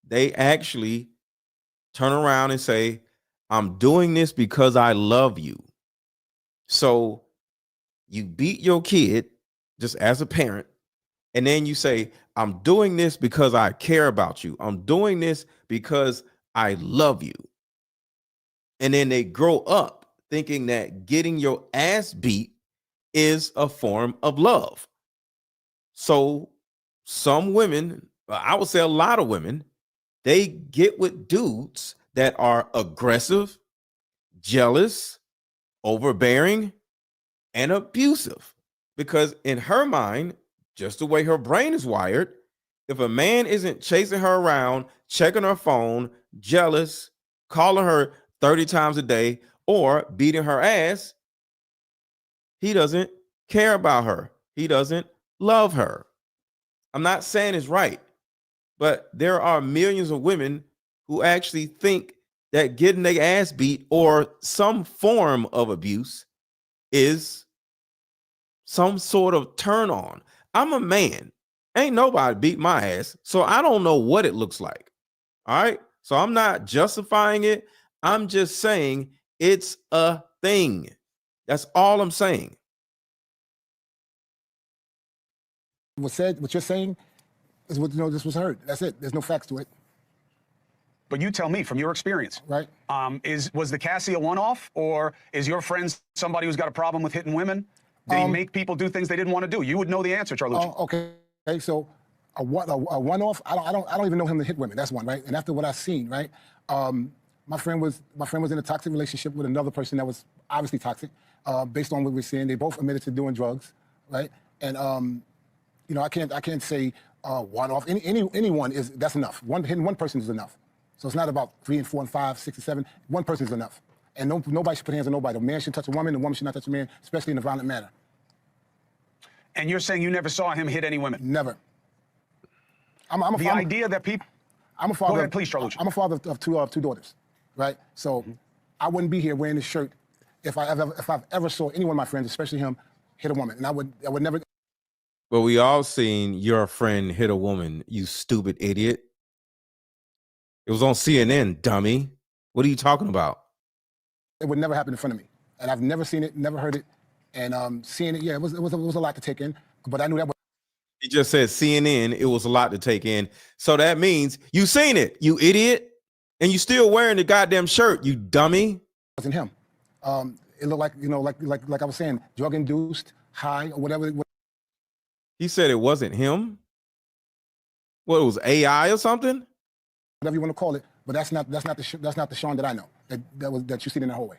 They actually turn around and say, I'm doing this because I love you. So you beat your kid just as a parent, and then you say, I'm doing this because I care about you. I'm doing this because I love you. And then they grow up thinking that getting your ass beat is a form of love. So some women, I would say a lot of women, they get with dudes that are aggressive, jealous, overbearing, and abusive. Because in her mind, just the way her brain is wired, if a man isn't chasing her around, checking her phone, jealous, calling her 30 times a day, or beating her ass, he doesn't care about her. He doesn't love her. I'm not saying it's right, but there are millions of women who actually think that getting their ass beat or some form of abuse is some sort of turn on. I'm a man. Ain't nobody beat my ass, so I don't know what it looks like. All right? So I'm not justifying it. I'm just saying it's a thing. That's all I'm saying. What said, what you're saying is what, this was heard. That's it. There's no facts to it. But you tell me from your experience, right? Was the Cassie a one-off, or is your friend somebody who's got a problem with hitting women? Did he make people do things they didn't want to do? You would know the answer, Charlucci. Okay. So a one-off. I don't even know him to hit women. That's one, right? And after what I've seen, right? My friend was in a toxic relationship with another person that was obviously toxic. Based on what we're seeing, they both admitted to doing drugs, right? And I can't say one-off. Anyone that's enough. Hitting one person is enough. So it's not about 3 and 4 and 5, 6 and 7. One person is enough. And nobody should put hands on nobody. A man should touch a woman, a woman should not touch a man, especially in a violent manner. And you're saying you never saw him hit any women? Never. I'm a the idea that people... I'm a father. Go ahead, please, Charlucci. I'm a father of two daughters, right? So I wouldn't be here wearing this shirt if I've ever saw any one of my friends, especially him, hit a woman. And I would never... But we all seen your friend hit a woman, you stupid idiot. It was on CNN, dummy. What are you talking about? It would never happen in front of me. And I've never seen it, never heard it. And seeing it, yeah, it was a lot to take in. But I knew that was... He just said CNN, it was a lot to take in. So that means you seen it, you idiot. And you still wearing the goddamn shirt, you dummy. It wasn't him. It looked like, like I was saying, drug-induced, high, or whatever. He said it wasn't him? What, it was AI or something? Whatever you want to call it, but that's not the Sean that I know that you see in the hallway.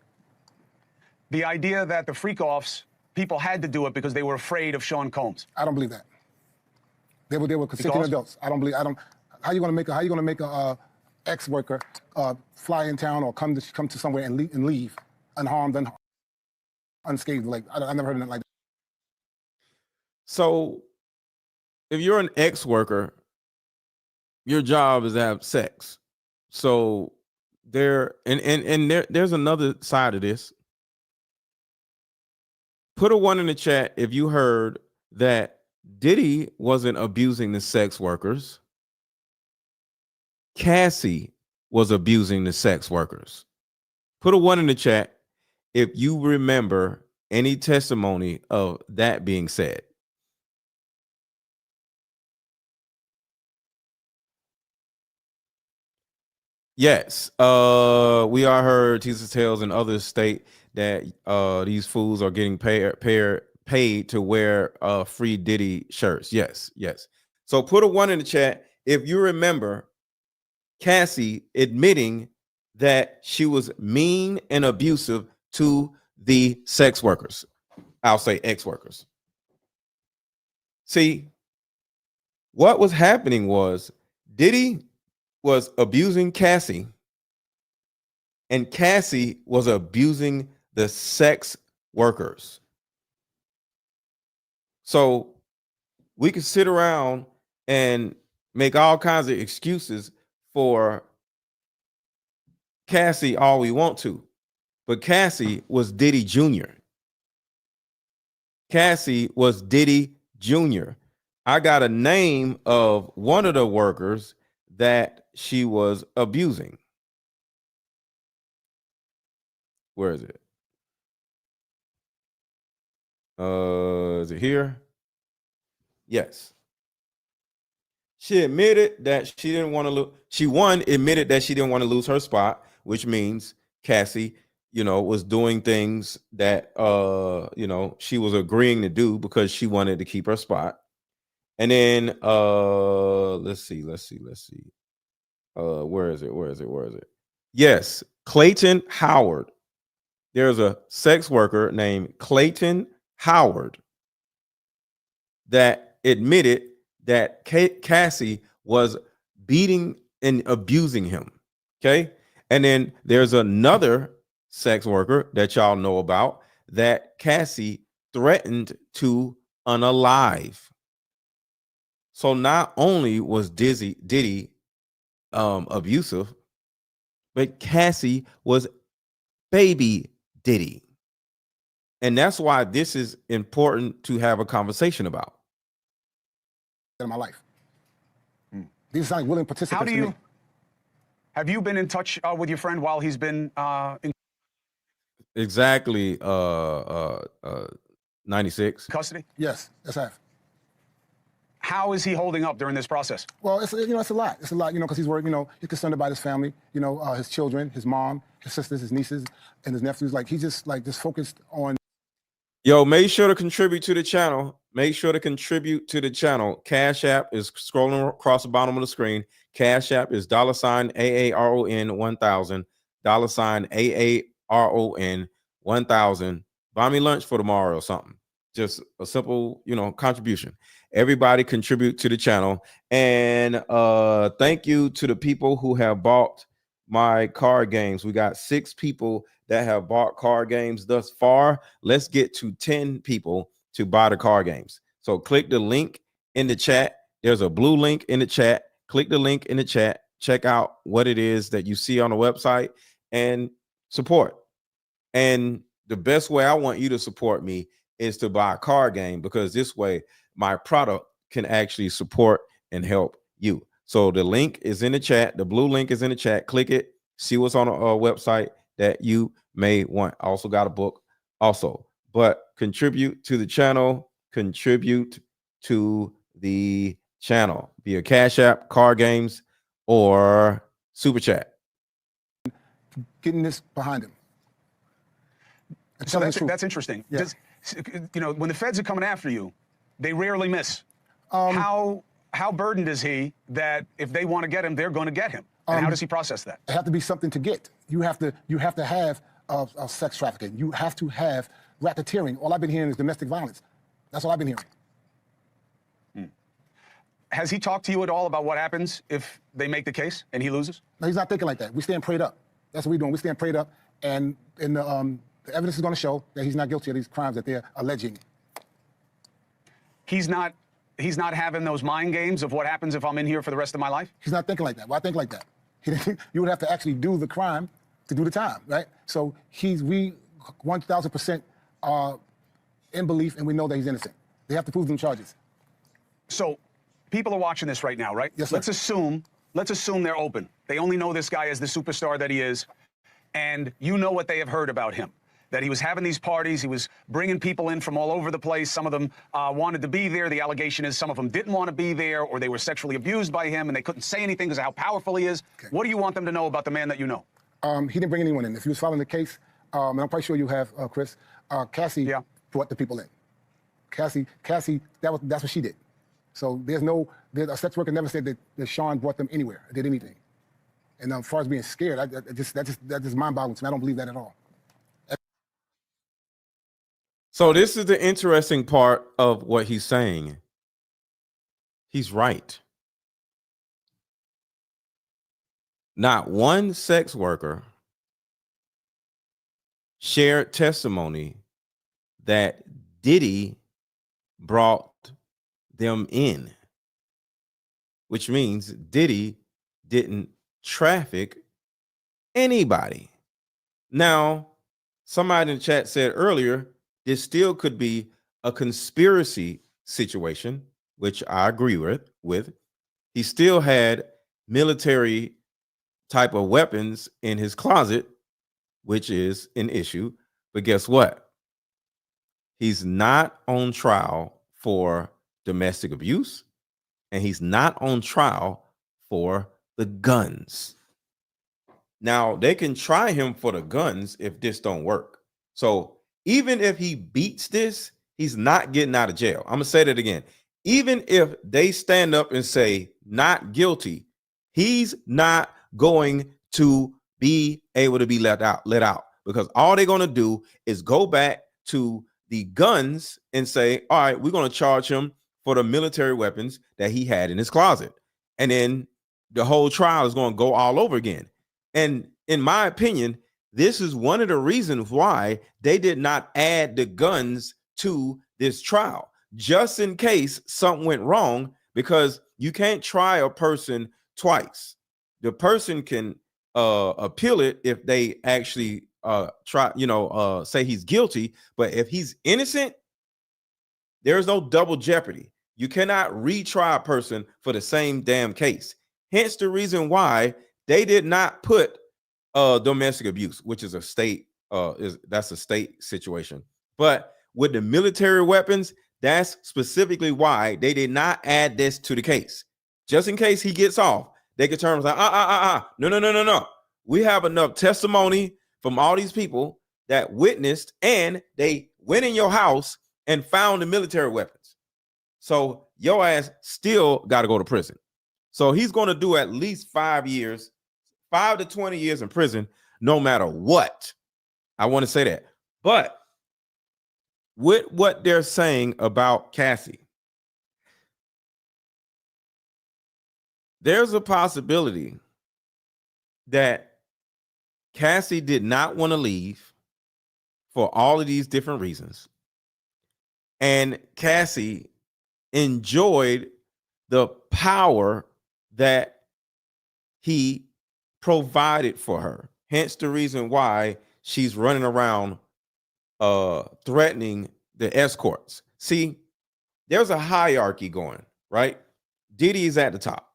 The idea that the freak offs, people had to do it because they were afraid of Sean Combs. I don't believe that. They were consenting adults. I don't believe. How you gonna make a ex-worker fly in town or come to somewhere and leave unharmed, unscathed? Like I never heard of nothing like that. So if you're an ex-worker, your job is to have sex. So there's another side of this. Put a 1 in the chat if you heard that Diddy wasn't abusing the sex workers. Cassie was abusing the sex workers. Put a 1 in the chat if you remember any testimony of that being said. Yes, we are heard teasers tales and others state that these fools are getting paid to wear free Diddy shirts. Yes. So put a 1 in the chat if you remember Cassie admitting that she was mean and abusive to the sex workers. I'll say ex-workers. See, what was happening was Diddy was abusing Cassie, and Cassie was abusing the sex workers. So we could sit around and make all kinds of excuses for Cassie all we want to, but Cassie was Diddy Jr. Cassie was Diddy Jr. I got a name of one of the workers that she was abusing. Where is it? Is it here? Yes. She admitted that she didn't want to lose. Admitted that she didn't want to lose her spot, which means Cassie, was doing things that, she was agreeing to do because she wanted to keep her spot. And then, let's see. Where is it? Yes, Clayton Howard. There's a sex worker named Clayton Howard that admitted that Cassie was beating and abusing him. Okay. And then there's another sex worker that y'all know about that Cassie threatened to unalive. So not only was Diddy abusive, but Cassie was baby Diddy. And that's why this is important to have a conversation about. In my life. These are willing participants. Have you been in touch with your friend while he's been in Exactly 96 custody? Yes, I have. How is he holding up during this process? Well, it's a lot. It's a lot, because he's working, he's concerned about his family, his children, his mom, his sisters, his nieces, and his nephews. Like he's just focused on. Yo, make sure to contribute to the channel. Cash App is scrolling across the bottom of the screen. Cash App is $AARON 1000, $AARON 1000. Buy me lunch for tomorrow or something. Just a simple, contribution. Everybody contribute to the channel. And thank you to the people who have bought my card games. We got 6 people that have bought card games thus far. Let's get to 10 people to buy the card games. So click the link in the chat. There's a blue link in the chat. Click the link in the chat. Check out what it is that you see on the website and support. And the best way I want you to support me is to buy a card game, because this way my product can actually support and help you. So the link is in the chat. The blue link is in the chat. Click it. See what's on our website that you may want. I also got a book also. But contribute to the channel. Contribute to the channel via Cash App, card games, or super chat. Getting this behind him. So that's interesting. Yeah. When the feds are coming after you, they rarely miss. How burdened is he that if they want to get him, they're going to get him? And how does he process that? It has to be something to get. You have to have sex trafficking. You have to have racketeering. All I've been hearing is domestic violence. That's all I've been hearing. Has he talked to you at all about what happens if they make the case and he loses? No, he's not thinking like that. We stand prayed up. That's what we're doing. We stand prayed up, and the evidence is going to show that he's not guilty of these crimes that they're alleging. He's not having those mind games of what happens if I'm in here for the rest of my life? He's not thinking like that. Well, I think like that. You would have to actually do the crime to do the time, right? So we 1,000% are in belief, and we know that he's innocent. They have to prove them charges. So people are watching this right now, right? Yes, sir. Let's assume they're open. They only know this guy as the superstar that he is, and you know what they have heard about him. That he was having these parties, he was bringing people in from all over the place. Some of them wanted to be there. The allegation is some of them didn't want to be there, or they were sexually abused by him, and they couldn't say anything because of how powerful he is. Okay. What do you want them to know about the man that you know? He didn't bring anyone in. If he was following the case, and I'm quite sure you have, Chris, Cassie brought the people in. Cassie, that's what she did. So a sex worker never said that Sean brought them anywhere, or did anything. And as far as being scared, that just mind-boggling to me. I don't believe that at all. So this is the interesting part of what he's saying. He's right. Not one sex worker shared testimony that Diddy brought them in, which means Diddy didn't traffic anybody. Now, somebody in the chat said earlier, this still could be a conspiracy situation, which I agree with. He still had military type of weapons in his closet, which is an issue. But guess what? He's not on trial for domestic abuse, and he's not on trial for the guns. Now, they can try him for the guns if this don't work. So even if he beats this, he's not getting out of jail. I'm going to say that again. Even if they stand up and say not guilty, he's not going to be able to be let out, because all they're going to do is go back to the guns and say, all right, we're going to charge him for the military weapons that he had in his closet. And then the whole trial is going to go all over again. And in my opinion, this is one of the reasons why they did not add the guns to this trial, just in case something went wrong, because you can't try a person twice. The person can appeal it if they actually say he's guilty, but if he's innocent, there's no double jeopardy. You cannot retry a person for the same damn case. Hence the reason why they did not put domestic abuse, which is a state that's a state situation. But with the military weapons, that's specifically why they did not add this to the case. Just in case he gets off, they could turn and say, no. We have enough testimony from all these people that witnessed, and they went in your house and found the military weapons. So your ass still got to go to prison. So he's going to do at least 5 years, 5 to 20 years in prison, no matter what. I want to say that. But with what they're saying about Cassie, there's a possibility that Cassie did not want to leave for all of these different reasons. And Cassie enjoyed the power that he provided for her. Hence the reason why she's running around threatening the escorts. See, there's a hierarchy going, right? Diddy is at the top.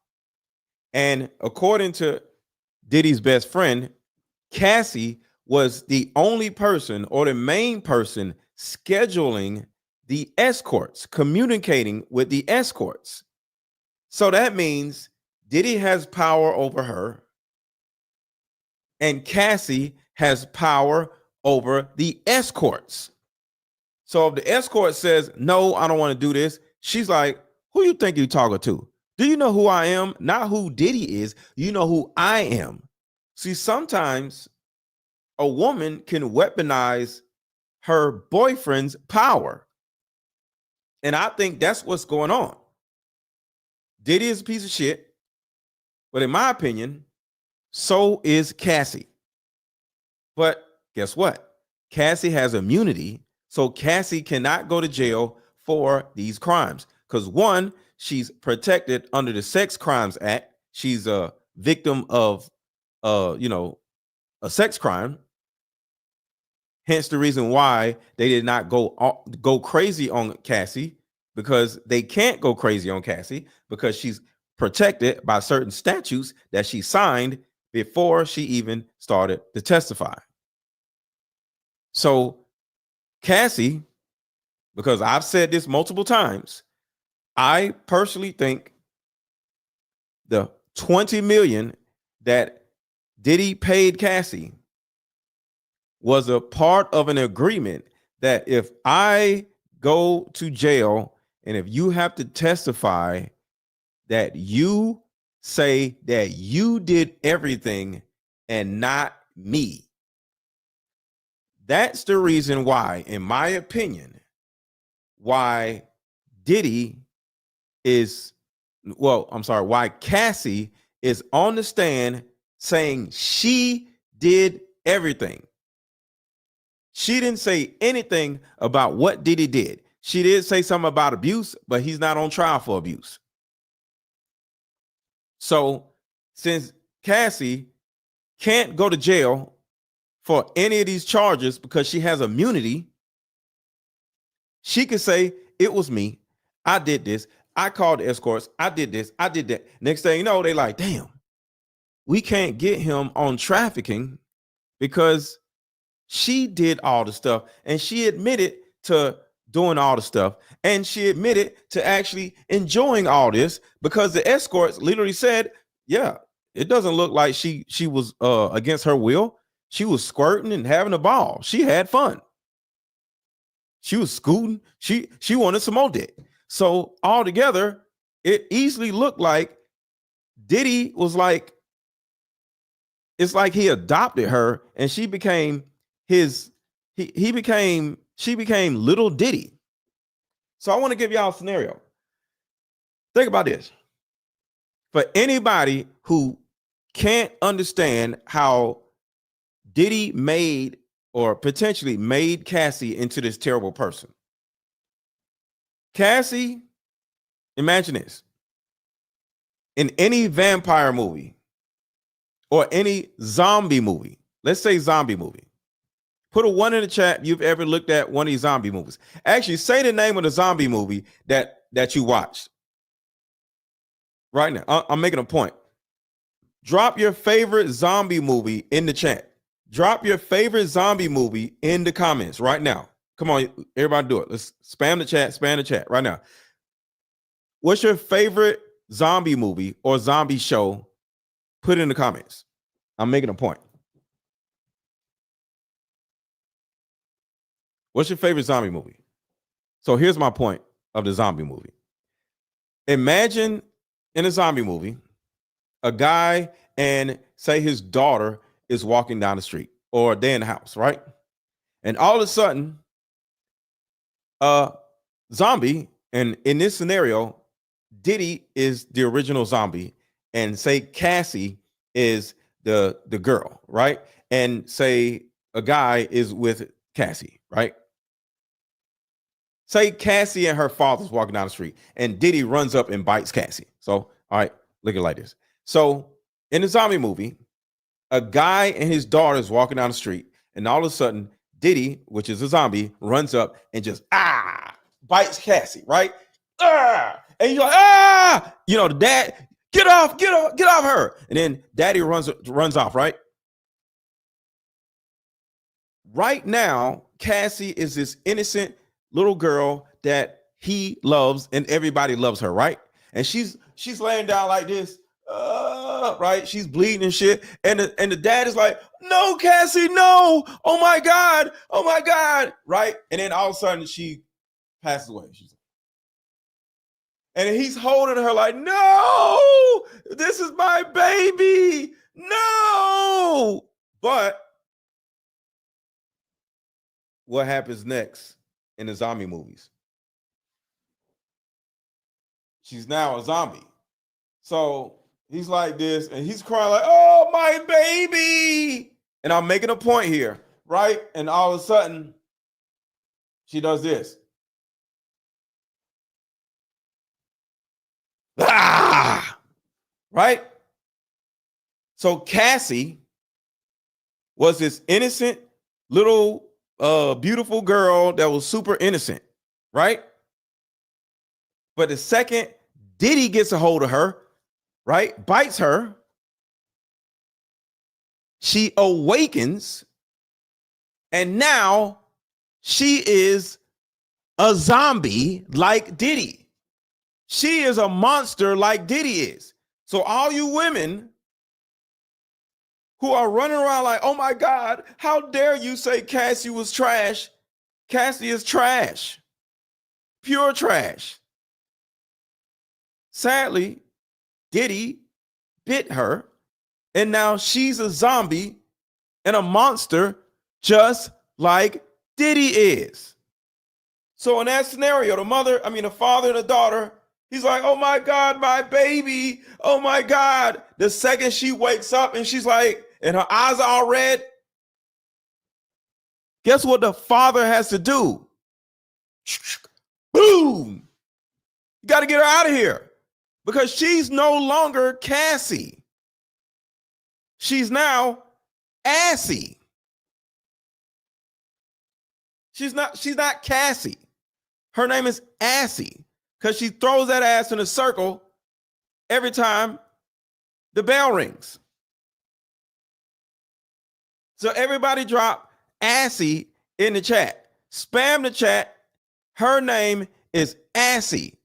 And according to Diddy's best friend, Cassie was the only person or the main person scheduling the escorts, communicating with the escorts. So that means Diddy has power over her, and Cassie has power over the escorts. So if the escort says, no, I don't want to do this, she's like, who you think you're talking to? Do you know who I am? Not who Diddy is. You know who I am. See, sometimes a woman can weaponize her boyfriend's power. And I think that's what's going on. Diddy is a piece of shit, but in my opinion, so is Cassie. But guess what? Cassie has immunity, so Cassie cannot go to jail for these crimes. Because one, she's protected under the Sex Crimes Act. She's a victim of a sex crime. Hence the reason why they did not go crazy on Cassie, because they can't go crazy on Cassie because she's protected by certain statutes that she signed before she even started to testify. So Cassie, because I've said this multiple times, I personally think the $20 million that Diddy paid Cassie was a part of an agreement that if I go to jail and if you have to testify that you say that you did everything and not me, that's the reason why, in my opinion, why Diddy is, why Cassie is on the stand saying she did everything. She didn't say anything about what Diddy did. She did say something about abuse, but he's not on trial for abuse. So since Cassie can't go to jail for any of these charges because she has immunity, she could say, it was me. I did this. I called the escorts. I did this. I did that. Next thing you know, they like, damn, we can't get him on trafficking because she did all the stuff and she admitted to doing all the stuff and she admitted to actually enjoying all this because the escorts literally said, yeah, it doesn't look like she was against her will. She was squirting and having a ball. She had fun. She was scooting. She wanted some more dick. So altogether, it easily looked like Diddy was like, it's like he adopted her and she became she became little Diddy. So I want to give y'all a scenario. Think about this. For anybody who can't understand how Diddy made or potentially made Cassie into this terrible person. Cassie, imagine this. In any vampire movie or any zombie movie, let's say zombie movie, put a 1 in the chat if you've ever looked at one of these zombie movies. Actually, say the name of the zombie movie that you watched. Right now, I'm making a point. Drop your favorite zombie movie in the chat. Drop your favorite zombie movie in the comments right now. Come on, everybody do it. Let's spam the chat right now. What's your favorite zombie movie or zombie show? Put it in the comments. I'm making a point. What's your favorite zombie movie? So here's my point of the zombie movie. Imagine in a zombie movie, a guy and say his daughter is walking down the street or they're in the house, right? And all of a sudden, a zombie, and in this scenario, Diddy is the original zombie, and say Cassie is the girl, right? And say a guy is with Cassie, right? Say Cassie and her father's walking down the street, and Diddy runs up and bites Cassie. So, all right, look at it like this. So, in the zombie movie, a guy and his daughter is walking down the street, and all of a sudden, Diddy, which is a zombie, runs up and just bites Cassie, right? And you're like, the dad, get off her. And then daddy runs off, right? Right now, Cassie is this innocent little girl that he loves and everybody loves her, right? And she's laying down like this, right? She's bleeding and shit. And the dad is like, no, Cassie, no. Oh my God. Right? And then all of a sudden she passes away. And he's holding her like, no, this is my baby. No. But what happens next in the zombie movies? She's now a zombie. So he's like this, and he's crying like, "Oh, my baby!" And I'm making a point here, right? And all of a sudden, she does this. Ah! Right? So Cassie was this innocent little beautiful girl that was super innocent, right? But the second Diddy gets a hold of her, right, bites her, she awakens, and now she is a zombie like Diddy. She is a monster like Diddy is. So all you women who are running around like, oh my God, how dare you say Cassie was trash? Cassie is trash. Pure trash. Sadly, Diddy bit her, and now she's a zombie and a monster just like Diddy is. So in that scenario, the father and the daughter, he's like, oh my God, my baby. Oh my God. The second she wakes up and she's like, and her eyes are all red, guess what the father has to do? Boom. You got to get her out of here because she's no longer Cassie. She's now Assy. She's not Cassie. Her name is Assy because she throws that ass in a circle every time the bell rings. So everybody drop Assy in the chat. Spam the chat. Her name is Assy.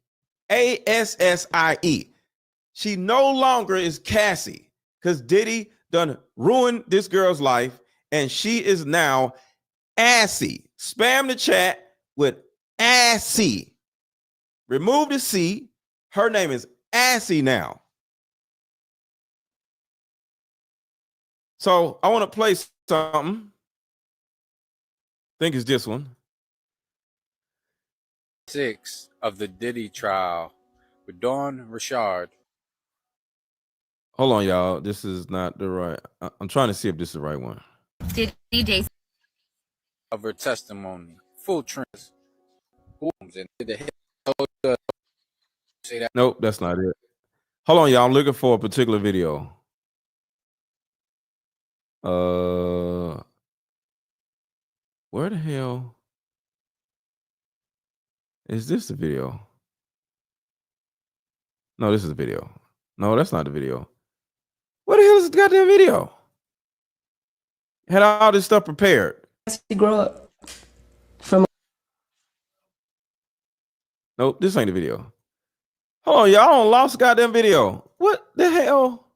Assie. She no longer is Cassie because Diddy done ruined this girl's life and she is now Assy. Spam the chat with Assy. Remove the C. Her name is Assy now. So I want to play something. I think it's this one. 6 of the Diddy trial with Dawn Richard. Hold on, y'all. This is not the right. I'm trying to see if this is the right one. DJ Of her testimony, full trends. And did the hit. Say that. Nope, that's not it. Hold on, y'all. I'm looking for a particular video. Where the hell is this the video? No, this is the video. No, that's not the video. Where the hell is the goddamn video? Had all this stuff prepared. Grow up from. Nope, this ain't the video. Hold on, y'all lost the goddamn video. What the hell?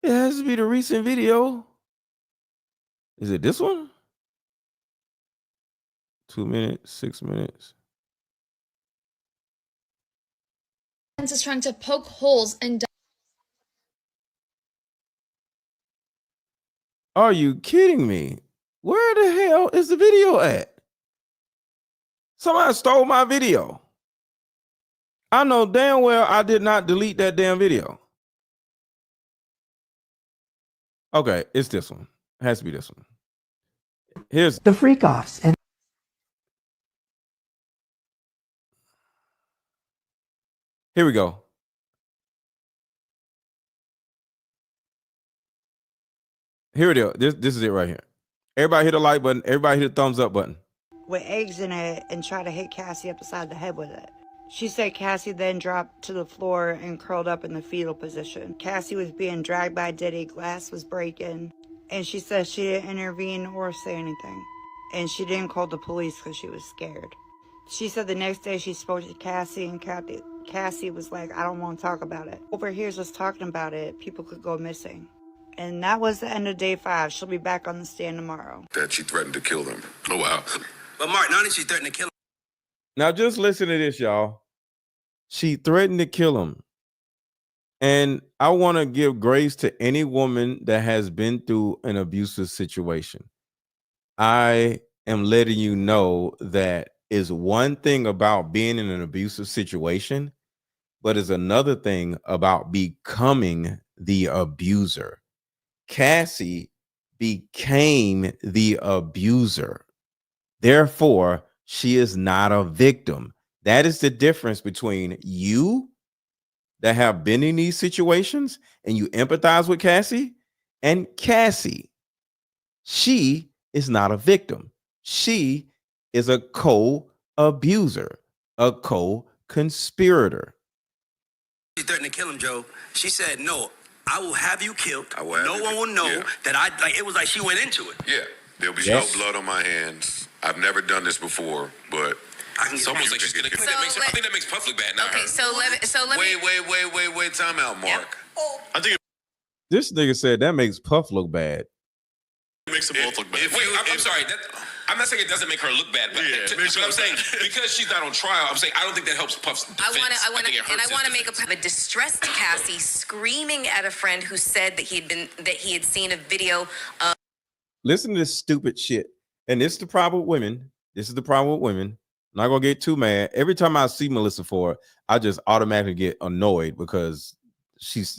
It has to be the recent video. Is it this one? 2 minutes, 6 minutes. Is trying to poke holes and. Are you kidding me? Where the hell is the video at? Somebody stole my video. I know damn well I did not delete that damn video. Okay, it's this one. It has to be this one. Here's the freak offs. And here we go. Here it is. This is it right here. Everybody hit the like button. Everybody hit the thumbs up button. With eggs in it and try to hit Cassie upside the head with it. She said Cassie then dropped to the floor and curled up in the fetal position. Cassie was being dragged by Diddy, glass was breaking, and she said she didn't intervene or say anything. And she didn't call the police because she was scared. She said the next day she spoke to Cassie, and Cassie was like, I don't want to talk about it. Over here's us talking about it, people could go missing. And that was the end of day 5. She'll be back on the stand tomorrow. That she threatened to kill them. Oh, wow. But Mark, not that she threatened to kill him. Now just listen to this, y'all. She threatened to kill him. And I want to give grace to any woman that has been through an abusive situation. I am letting you know that is one thing about being in an abusive situation but it's another thing about becoming the abuser. Cassie became the abuser. Therefore, she is not a victim. That is the difference between you that have been in these situations and you empathize with Cassie and Cassie. She is not a victim. She is a co-abuser, a co-conspirator. She threatened to kill him, Joe. She said, "No, I will have you killed. No one will know that I like." It was like she went into it. Yeah, there'll be Yes. no blood on my hands. I've never done this before, but It's almost like she's gonna. I think that makes Puff look bad now. Okay, so let me. Wait, time out, Mark. I think This nigga said that makes Puff look bad. it makes them both look bad. Wait, I'm sorry. I'm not saying it doesn't make her look bad, but, but I'm saying because she's not on trial, I'm saying I don't think that helps Puff's defense. I want think to make a distressed Cassie screaming at a friend who said that he had seen a video of. Listen to this stupid shit. And this is the problem with women. This is the problem with women. I'm not gonna get too mad. Every time I see Melissa Ford, I just automatically get annoyed because she's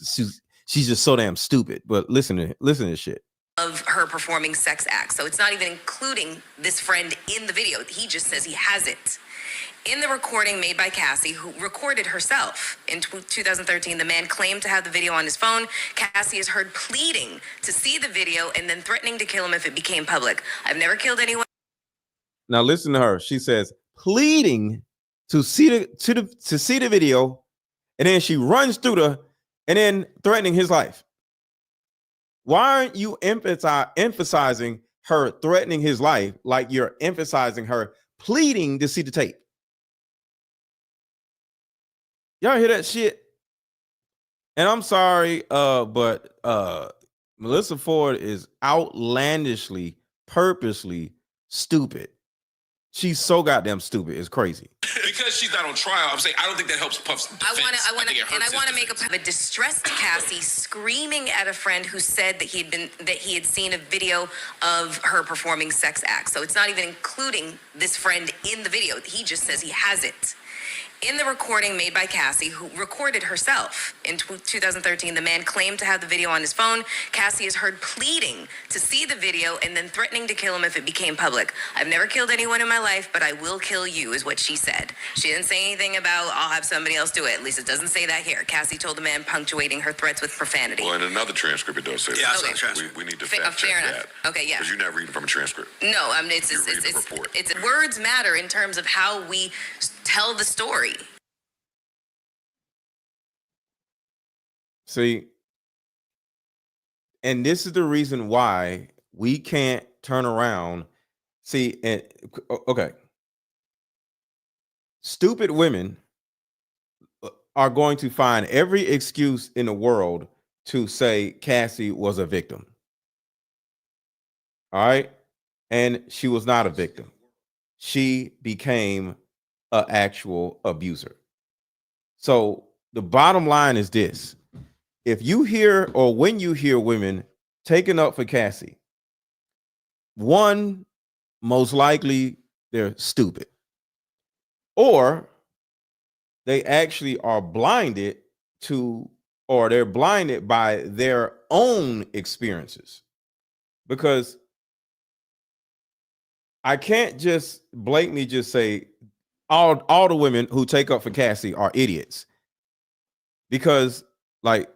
just so damn stupid. But listen to this shit. Of her performing sex acts. So it's not even including this friend in the video. He just says he has it. In the recording made by Cassie, who recorded herself in 2013, the man claimed to have the video on his phone. Cassie is heard pleading to see the video and then threatening to kill him if it became public. I've never killed anyone. Now listen to her. She says pleading to see the video, and then she runs through and then threatening his life. Why aren't you emphasizing her threatening his life like you're emphasizing her pleading to see the tape? Y'all hear that shit? And I'm sorry, but Melissa Ford is outlandishly, purposely stupid. She's so goddamn stupid. It's crazy. Because she's not on trial, I'm saying I don't think that helps Puff's defense. I want to make a distressed Cassie screaming at a friend who said that he had seen a video of her performing sex acts. So it's not even including this friend in the video. He just says he has it. In the recording made by Cassie, who recorded herself in 2013, the man claimed to have the video on his phone. Cassie is heard pleading to see the video and then threatening to kill him if it became public. I've never killed anyone in my life, but I will kill you, is what she said. She didn't say anything about I'll have somebody else do it. At least it doesn't say that here. Cassie told the man, punctuating her threats with profanity. Well, in another transcript, it does say Yeah, that. I saw the transcript. We need to Fair fact check enough. that. Okay, yeah. Because you're not reading from a transcript. No, I mean, it's words matter in terms of how we tell the story. See, and this is the reason why we can't turn around. See, and okay, stupid women are going to find every excuse in the world to say Cassie was a victim. All right, and she was not a victim. She became an actual abuser. So the bottom line is this. If you hear or when you hear women taking up for Cassie, one, most likely they're stupid, or they actually are blinded to, or they're blinded by their own experiences. Because I can't just blatantly just say all the women who take up for Cassie are idiots, because like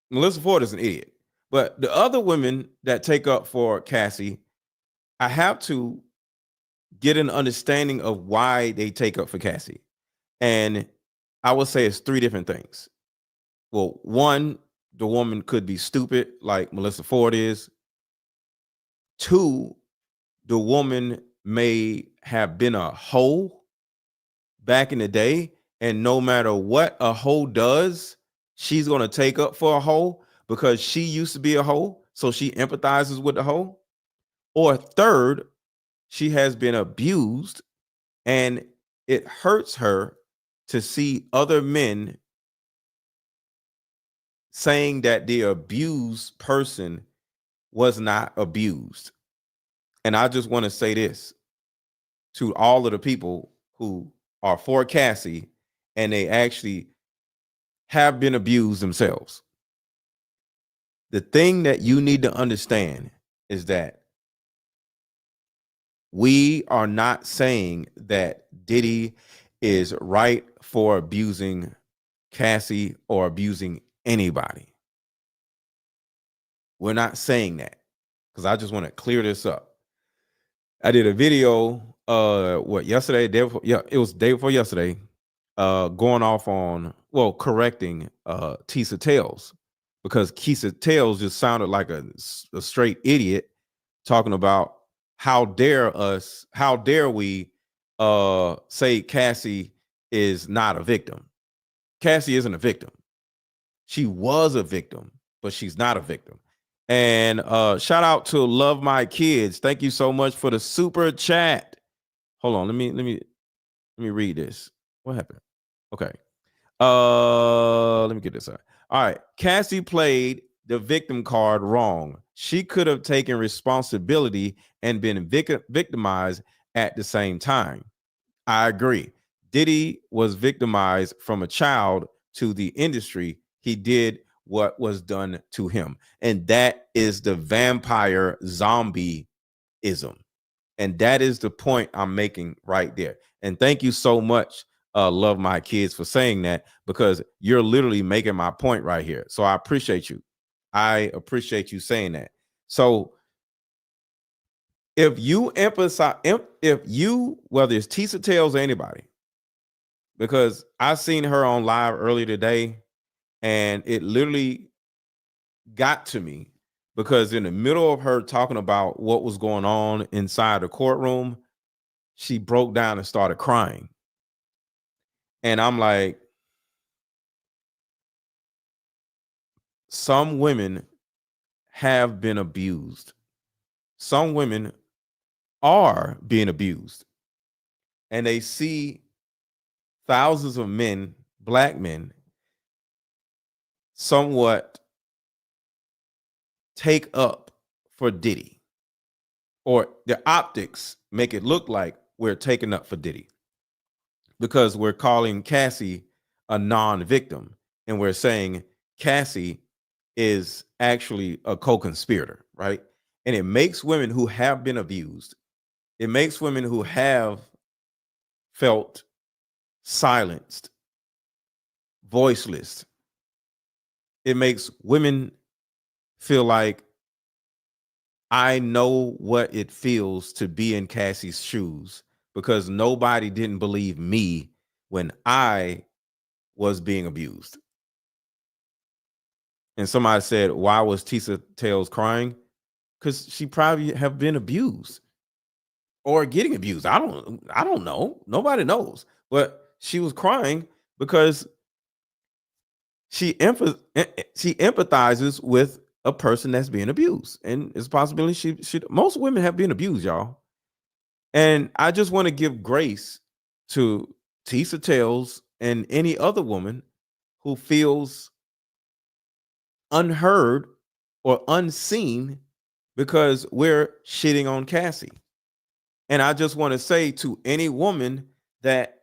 Melissa Ford is an idiot. But the other women that take up for Cassie, I have to get an understanding of why they take up for Cassie. And I would say it's three different things. Well, one, the woman could be stupid like Melissa Ford is. Two, the woman may have been a hoe back in the day, and no matter what a hoe does, she's going to take up for a hoe because she used to be a hoe, so she empathizes with the hoe. Or third, she has been abused and it hurts her to see other men saying that the abused person was not abused. And I just want to say this to all of the people who are for Cassie and they actually have been abused themselves. The thing that you need to understand is that we are not saying that Diddy is right for abusing Cassie or abusing anybody. We're not saying that, because I just want to clear this up. I did a video yesterday, it was day before yesterday, going off on, correcting Tisa Tales, because Tisa Tales just sounded like a straight idiot talking about how dare we say Cassie is not a victim. Cassie isn't a victim. She was a victim, but she's not a victim. And shout out to Love My Kids. Thank you so much for the super chat. Hold on, let me read this. What happened? Okay. Let me get this out. All right. Cassie played the victim card wrong. She could have taken responsibility and been victimized at the same time. I agree. Diddy was victimized from a child to the industry. He did what was done to him. And that is the vampire zombieism. And that is the point I'm making right there. And thank you so much, Love My Kids, for saying that, because you're literally making my point right here. So I appreciate you. I appreciate you saying that. So if you emphasize, whether it's Tisa Tales or anybody, because I seen her on live earlier today, and it literally got to me, because in the middle of her talking about what was going on inside the courtroom, she broke down and started crying. And I'm like, some women have been abused. Some women are being abused. And they see thousands of men, black men, somewhat take up for Diddy, or the optics make it look like we're taking up for Diddy, because we're calling Cassie a non-victim, and we're saying Cassie is actually a co-conspirator, right? And it makes women who have been abused, it makes women who have felt silenced, voiceless, it makes women feel like, I know what it feels to be in Cassie's shoes, because nobody didn't believe me when I was being abused. And somebody said, why was Tisa Tales crying? Because she probably have been abused or getting abused. I don't know. Nobody knows. But she was crying because she empathizes with a person that's being abused. And it's a possibility most women have been abused, y'all. And I just want to give grace to Tisa Tales and any other woman who feels unheard or unseen because we're shitting on Cassie. And I just want to say to any woman that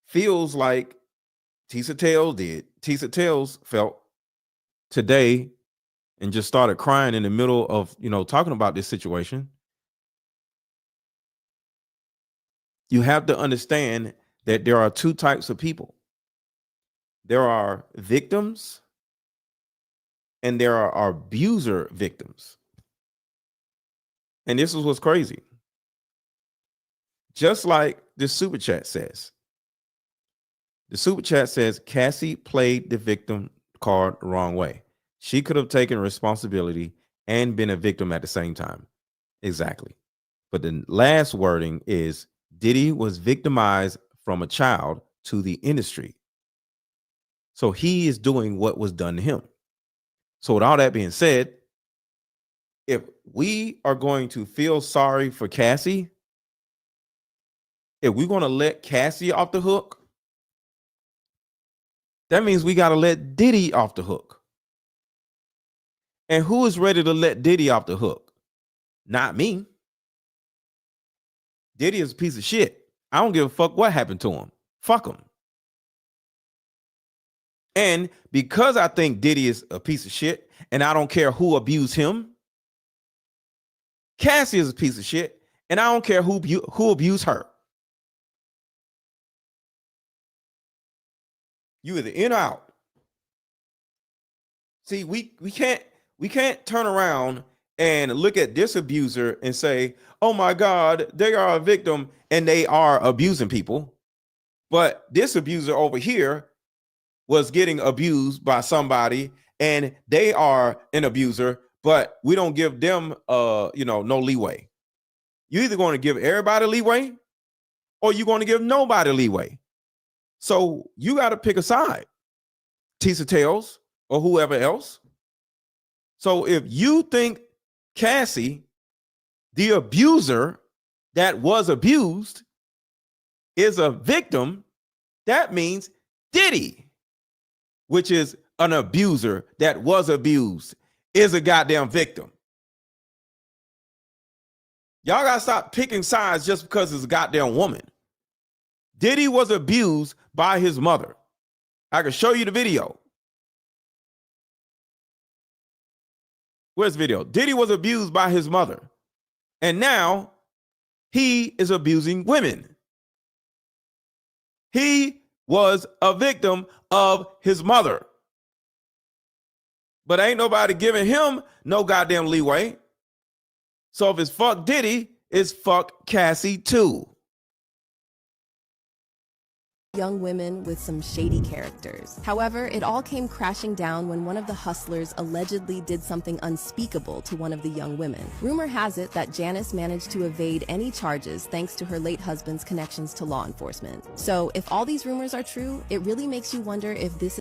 feels like Tisa Tales felt today and just started crying in the middle of, talking about this situation. You have to understand that there are two types of people. There are victims and there are abuser victims. And this is what's crazy. Just like the super chat says. The super chat says Cassie played the victim card the wrong way. She could have taken responsibility and been a victim at the same time. Exactly. But the last wording is Diddy was victimized from a child to the industry. So he is doing what was done to him. So with all that being said, if we are going to feel sorry for Cassie, if we're going to let Cassie off the hook, that means we got to let Diddy off the hook. And who is ready to let Diddy off the hook? Not me. Diddy is a piece of shit. I don't give a fuck what happened to him. Fuck him. And because I think Diddy is a piece of shit, and I don't care who abused him, Cassie is a piece of shit, and I don't care who abused her. You either in or out. See, we can't turn around and look at this abuser and say, "Oh my God, they are a victim and they are abusing people." But this abuser over here was getting abused by somebody and they are an abuser, but we don't give them no leeway. You're either going to give everybody leeway or you're going to give nobody leeway. So you got to pick a side, Tisa Tails or whoever else. So if you think Cassie, the abuser that was abused, is a victim, that means Diddy, which is an abuser that was abused, is a goddamn victim. Y'all gotta stop picking sides just because it's a goddamn woman. Diddy was abused by his mother. I can show you the video. Where's the video? Diddy was abused by his mother. And now he is abusing women. He was a victim of his mother. But ain't nobody giving him no goddamn leeway. So if it's fuck Diddy, it's fuck Cassie too. Young women with some shady characters. However, it all came crashing down when one of the hustlers allegedly did something unspeakable to one of the young women. Rumor has it that Janice managed to evade any charges thanks to her late husband's connections to law enforcement. So if all these rumors are true, it really makes you wonder if this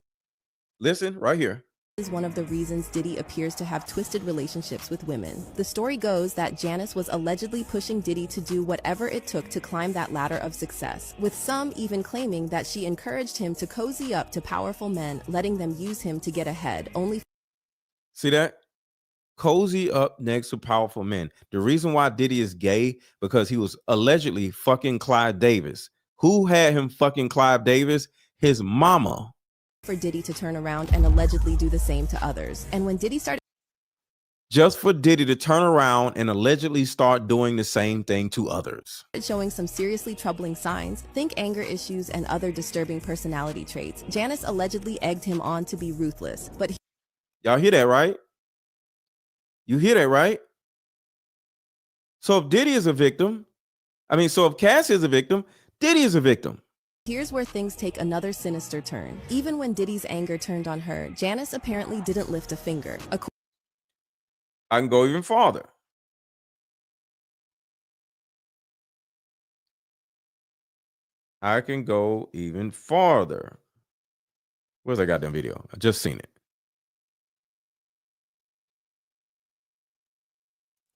Listen, right here. is one of the reasons Diddy appears to have twisted relationships with women. The story goes that Janice was allegedly pushing Diddy to do whatever it took to climb that ladder of success, with some even claiming that she encouraged him to cozy up to powerful men, letting them use him to get ahead, only... See that? Cozy up next to powerful men. The reason why Diddy is gay, because he was allegedly fucking Clive Davis. Who had him fucking Clive Davis? His mama. For Diddy to turn around and allegedly do the same to others. And when Diddy started... Just for Diddy to turn around and allegedly start doing the same thing to others. Showing some seriously troubling signs, think anger issues and other disturbing personality traits, Janice allegedly egged him on to be ruthless, but y'all hear that, right? You hear that, right? So if Diddy is a victim, so if Cassie is a victim, Diddy is a victim. here's where things take another sinister turn. Even when Diddy's anger turned on her, Janice apparently didn't lift a finger. I can go even farther. I can go even farther. Where's that goddamn video? I just seen it.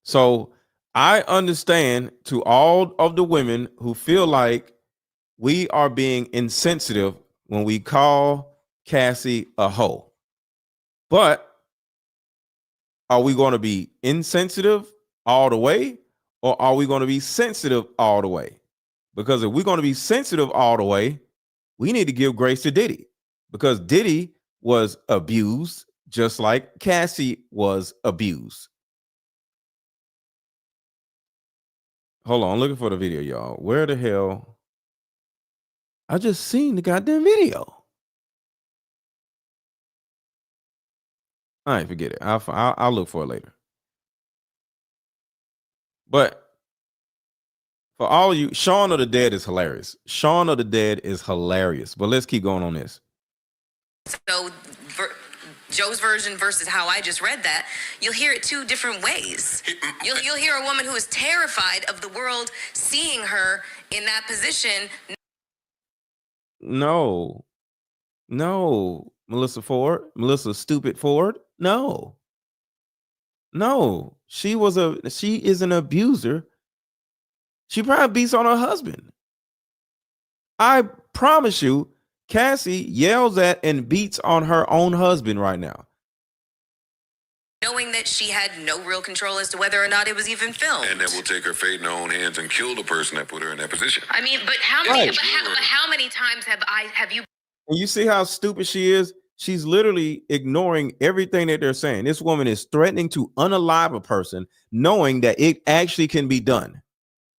So I understand to all of the women who feel like we are being insensitive when we call Cassie a hoe. But are we going to be insensitive all the way, or are we going to be sensitive all the way? Because if we're going to be sensitive all the way, we need to give grace to Diddy, because Diddy was abused just like Cassie was abused. Hold on, I'm looking for the video, y'all. Where the hell? I just seen the goddamn video. All right, forget it. I'll look for it later. But for all of you, Shaun of the Dead is hilarious. Shaun of the Dead is hilarious. But let's keep going on this. So Joe's version versus how I just read that, you'll hear it two different ways. You'll hear a woman who is terrified of the world seeing her in that position. No, Melissa Stupid Ford. No, she is an abuser. She probably beats on her husband. I promise you, Cassie yells at and beats on her own husband right now. Knowing that she had no real control as to whether or not it was even filmed. And that will take her fate in her own hands and kill the person that put her in that position. I mean, but how many times have you... And you see how stupid she is? She's literally ignoring everything that they're saying. This woman is threatening to unalive a person, knowing that it actually can be done.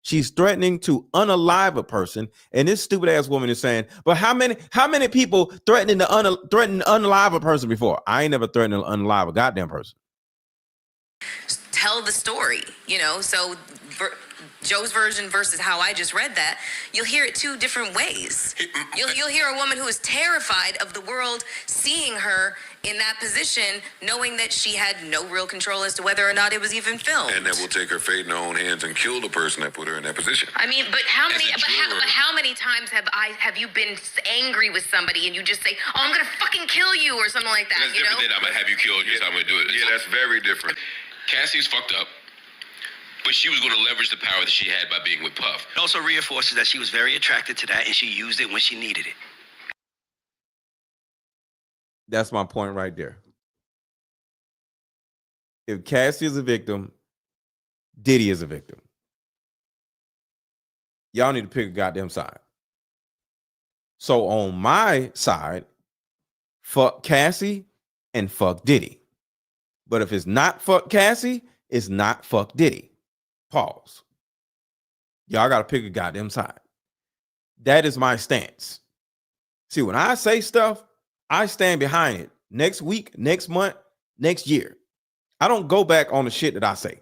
She's threatening to unalive a person, and this stupid ass woman is saying, "But how many people threaten to unalive a person before?" I ain't never threatened to unalive a goddamn person. Tell the story, so Joe's version versus how I just read that, you'll hear it two different ways. You'll hear a woman who is terrified of the world seeing her in that position, knowing that she had no real control as to whether or not it was even filmed. And that will take her fate in her own hands and kill the person that put her in that position. I mean, but how many times have you been angry with somebody and you just say, "Oh, I'm gonna fucking kill you" or something like that? That's different than I'm gonna have you killed. Yes, I'm gonna do it. Yeah, that's very different. Cassie's fucked up, but she was going to leverage the power that she had by being with Puff. It also reinforces that she was very attracted to that and she used it when she needed it. That's my point right there. If Cassie is a victim, Diddy is a victim. Y'all need to pick a goddamn side. So on my side, fuck Cassie and fuck Diddy. But if it's not fuck Cassie, it's not fuck Diddy. Pause. Y'all got to pick a goddamn side. That is my stance. See, when I say stuff, I stand behind it. Next week, next month, next year. I don't go back on the shit that I say.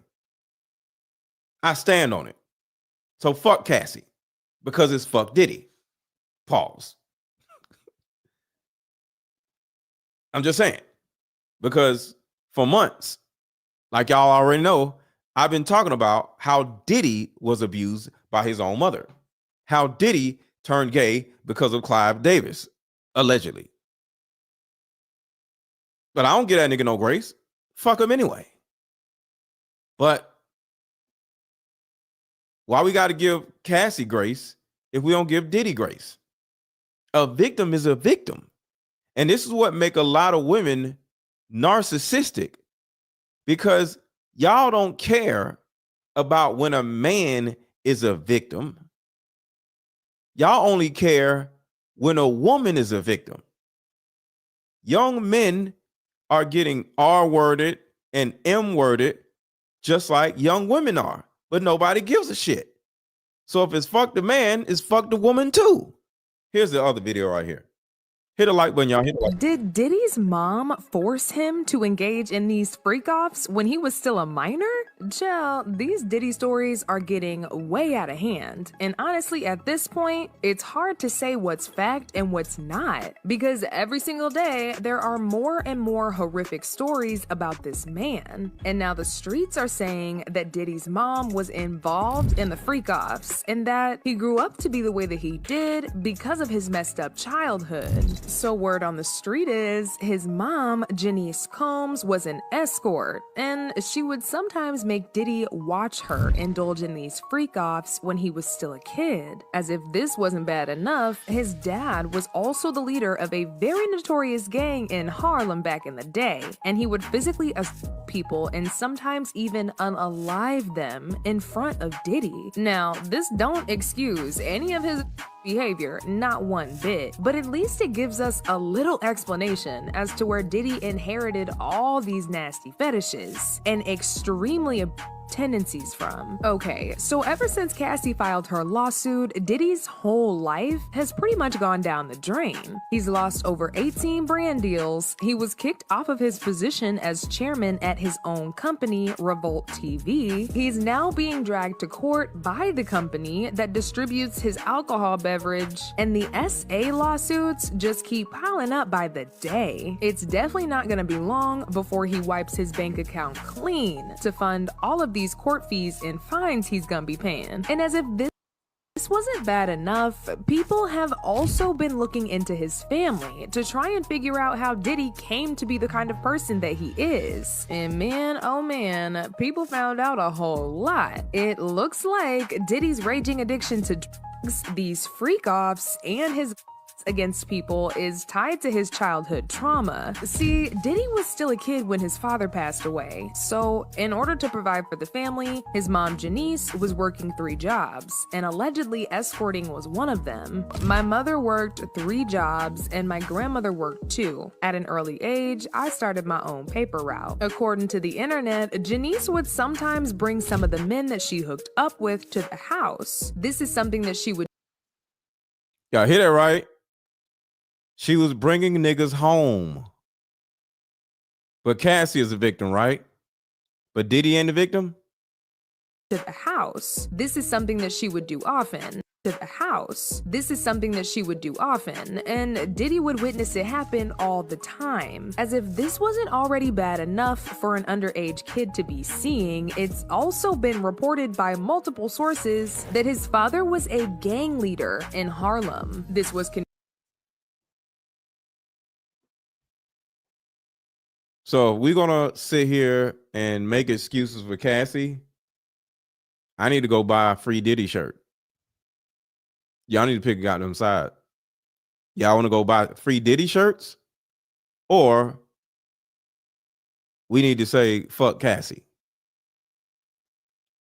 I stand on it. So fuck Cassie because it's fuck Diddy. Pause. I'm just saying. Because for months, like y'all already know, I've been talking about how Diddy was abused by his own mother. How Diddy turned gay because of Clive Davis, allegedly. But I don't get that nigga no grace. Fuck him anyway. But why we got to give Cassie grace if we don't give Diddy grace? A victim is a victim. And this is what make a lot of women narcissistic, because y'all don't care about when a man is a victim. Y'all only care when a woman is a victim. Young men are getting R-worded and M-worded just like young women are, but nobody gives a shit. So if it's fuck the man, it's fuck the woman too. Here's the other video right here. Hit a like button, y'all. Hit a like. Did Diddy's mom force him to engage in these freak-offs when he was still a minor? Child, these Diddy stories are getting way out of hand. And honestly, at this point, it's hard to say what's fact and what's not. Because every single day, there are more and more horrific stories about this man. And now the streets are saying that Diddy's mom was involved in the freak-offs and that he grew up to be the way that he did because of his messed up childhood. So word on the street is his mom, Janice Combs, was an escort, and she would sometimes make Diddy watch her indulge in these freak-offs when he was still a kid. As if this wasn't bad enough, his dad was also the leader of a very notorious gang in Harlem back in the day, and he would physically assault people and sometimes even unalive them in front of Diddy. Now, this don't excuse any of his behavior, not one bit, but at least it gives us a little explanation as to where Diddy inherited all these nasty fetishes and extremely tendencies from. Okay, so ever since Cassie filed her lawsuit, Diddy's whole life has pretty much gone down the drain. He's lost over 18 brand deals. He was kicked off of his position as chairman at his own company, Revolt TV. He's now being dragged to court by the company that distributes his alcohol beverage, and the SA lawsuits just keep piling up by the day. It's definitely not gonna be long before he wipes his bank account clean to fund all of these court fees and fines he's gonna be paying. And as if this wasn't bad enough, people have also been looking into his family to try and figure out how Diddy came to be the kind of person that he is. And man, oh man, people found out a whole lot. It looks like Diddy's raging addiction to drugs, these freak-offs, and his against people is tied to his childhood trauma. See, Diddy was still a kid when his father passed away, so in order to provide for the family, his mom Janice was working 3 jobs, and allegedly escorting was one of them. My mother worked 3 jobs, and my grandmother worked 2. At an early age, I started my own paper route. According to the internet, Janice would sometimes bring some of the men that she hooked up with to the house. This is something that she would. Y'all hear that right? She was bringing niggas home. But Cassie is a victim, right? But Diddy ain't the victim? To the house. This is something that she would do often. To the house. This is something that she would do often, and Diddy would witness it happen all the time. As if this wasn't already bad enough for an underage kid to be seeing, it's also been reported by multiple sources that his father was a gang leader in Harlem. This was So if we're gonna sit here and make excuses for Cassie, I need to go buy a free Diddy shirt. Y'all need to pick a goddamn side. Y'all want to go buy free Diddy shirts? Or we need to say, fuck Cassie.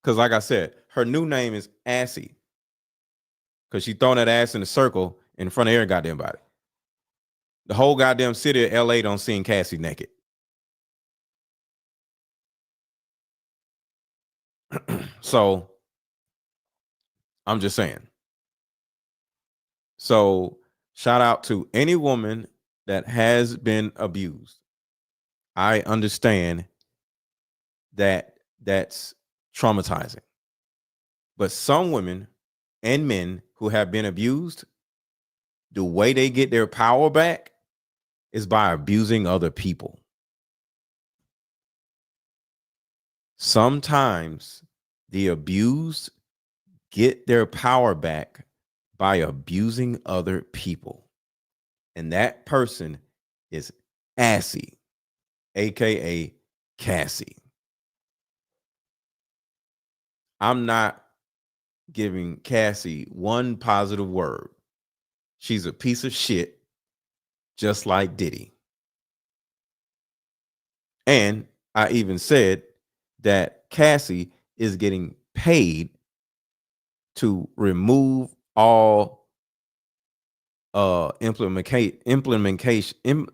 Because like I said, her new name is Assy. Because she throwing that ass in a circle in front of every goddamn body. The whole goddamn city of LA don't see Cassie naked. So, I'm just saying. So, shout out to any woman that has been abused. I understand that that's traumatizing. But some women and men who have been abused, the way they get their power back is by abusing other people. Sometimes the abused get their power back by abusing other people. And that person is Assy, aka Cassie. I'm not giving Cassie one positive word. She's a piece of shit, just like Diddy. And I even said that Cassie is getting paid to remove all implementation,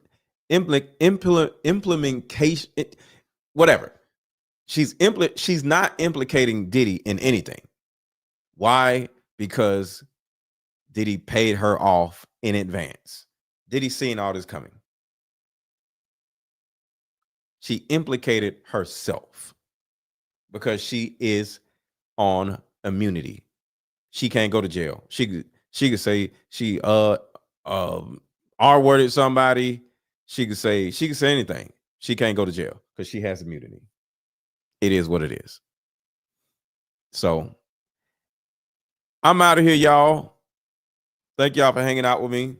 whatever. She's not implicating Diddy in anything. Why? Because Diddy paid her off in advance. Diddy seen all this coming. She implicated herself because she is on immunity. She can't go to jail. She could say she R-worded somebody. She could say anything. She can't go to jail because she has immunity. It is what it is. So I'm out of here, y'all. Thank y'all for hanging out with me.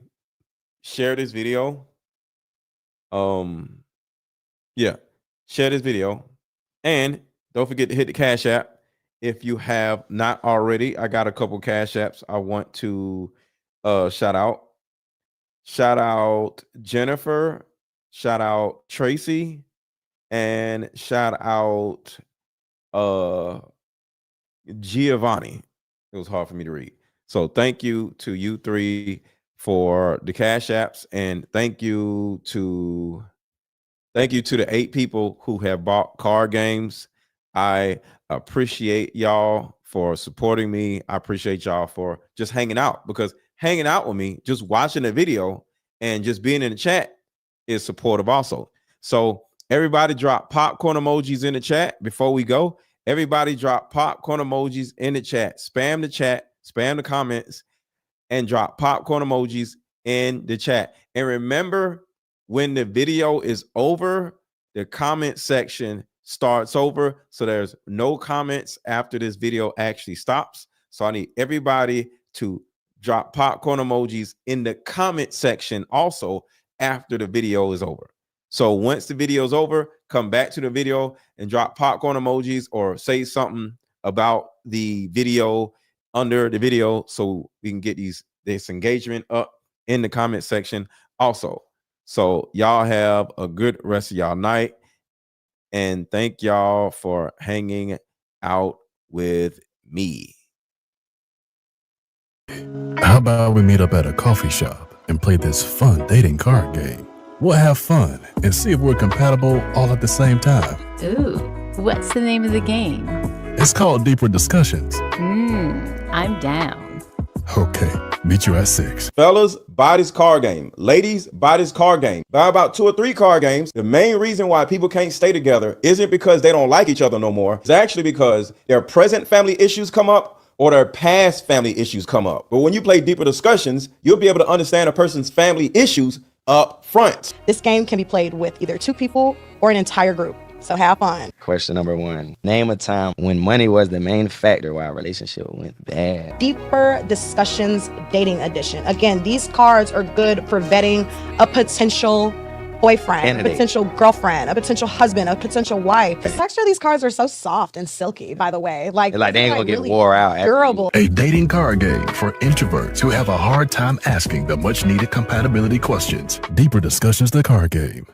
Share this video. Yeah, share this video. And don't forget to hit the Cash App. If you have not already, I got a couple Cash Apps I want to shout out. Shout out Jennifer. Shout out Tracy. And shout out Giovanni. It was hard for me to read. So thank you to you three for the Cash Apps, and thank you to the 8 people who have bought card games. I appreciate y'all for supporting me. I appreciate y'all for just hanging out, because hanging out with me, just watching the video and just being in the chat is supportive also. So everybody drop popcorn emojis in the chat before we go. Everybody drop popcorn emojis in the chat. Spam the chat, spam the comments, and drop popcorn emojis in the chat. And remember, when the video is over, the comment section starts over. So there's no comments after this video actually stops. So I need everybody to drop popcorn emojis in the comment section also after the video is over. So once the video is over, come back to the video and drop popcorn emojis or say something about the video under the video so we can get this engagement up in the comment section also. So y'all have a good rest of y'all night. And thank y'all for hanging out with me. How about we meet up at a coffee shop and play this fun dating card game? We'll have fun and see if we're compatible all at the same time. Ooh, what's the name of the game? It's called Deeper Discussions. I'm down. Okay, meet you at 6. Fellas, buy this card game. Ladies, buy this card game. Buy about 2 or 3 card games. The main reason why people can't stay together isn't because they don't like each other no more. It's actually because their present family issues come up or their past family issues come up. But when you play Deeper Discussions, you'll be able to understand a person's family issues up front. This game can be played with either 2 people or an entire group. So have fun. Question number 1. Name a time when money was the main factor why a relationship went bad. Deeper Discussions Dating Edition. Again, these cards are good for vetting a potential boyfriend, Candidate. a potential girlfriend, a potential husband, a potential wife. The texture of these cards are so soft and silky, by the way. Like They ain't gonna get really wore out. durable. A dating card game for introverts who have a hard time asking the much needed compatibility questions. Deeper Discussions, the card game.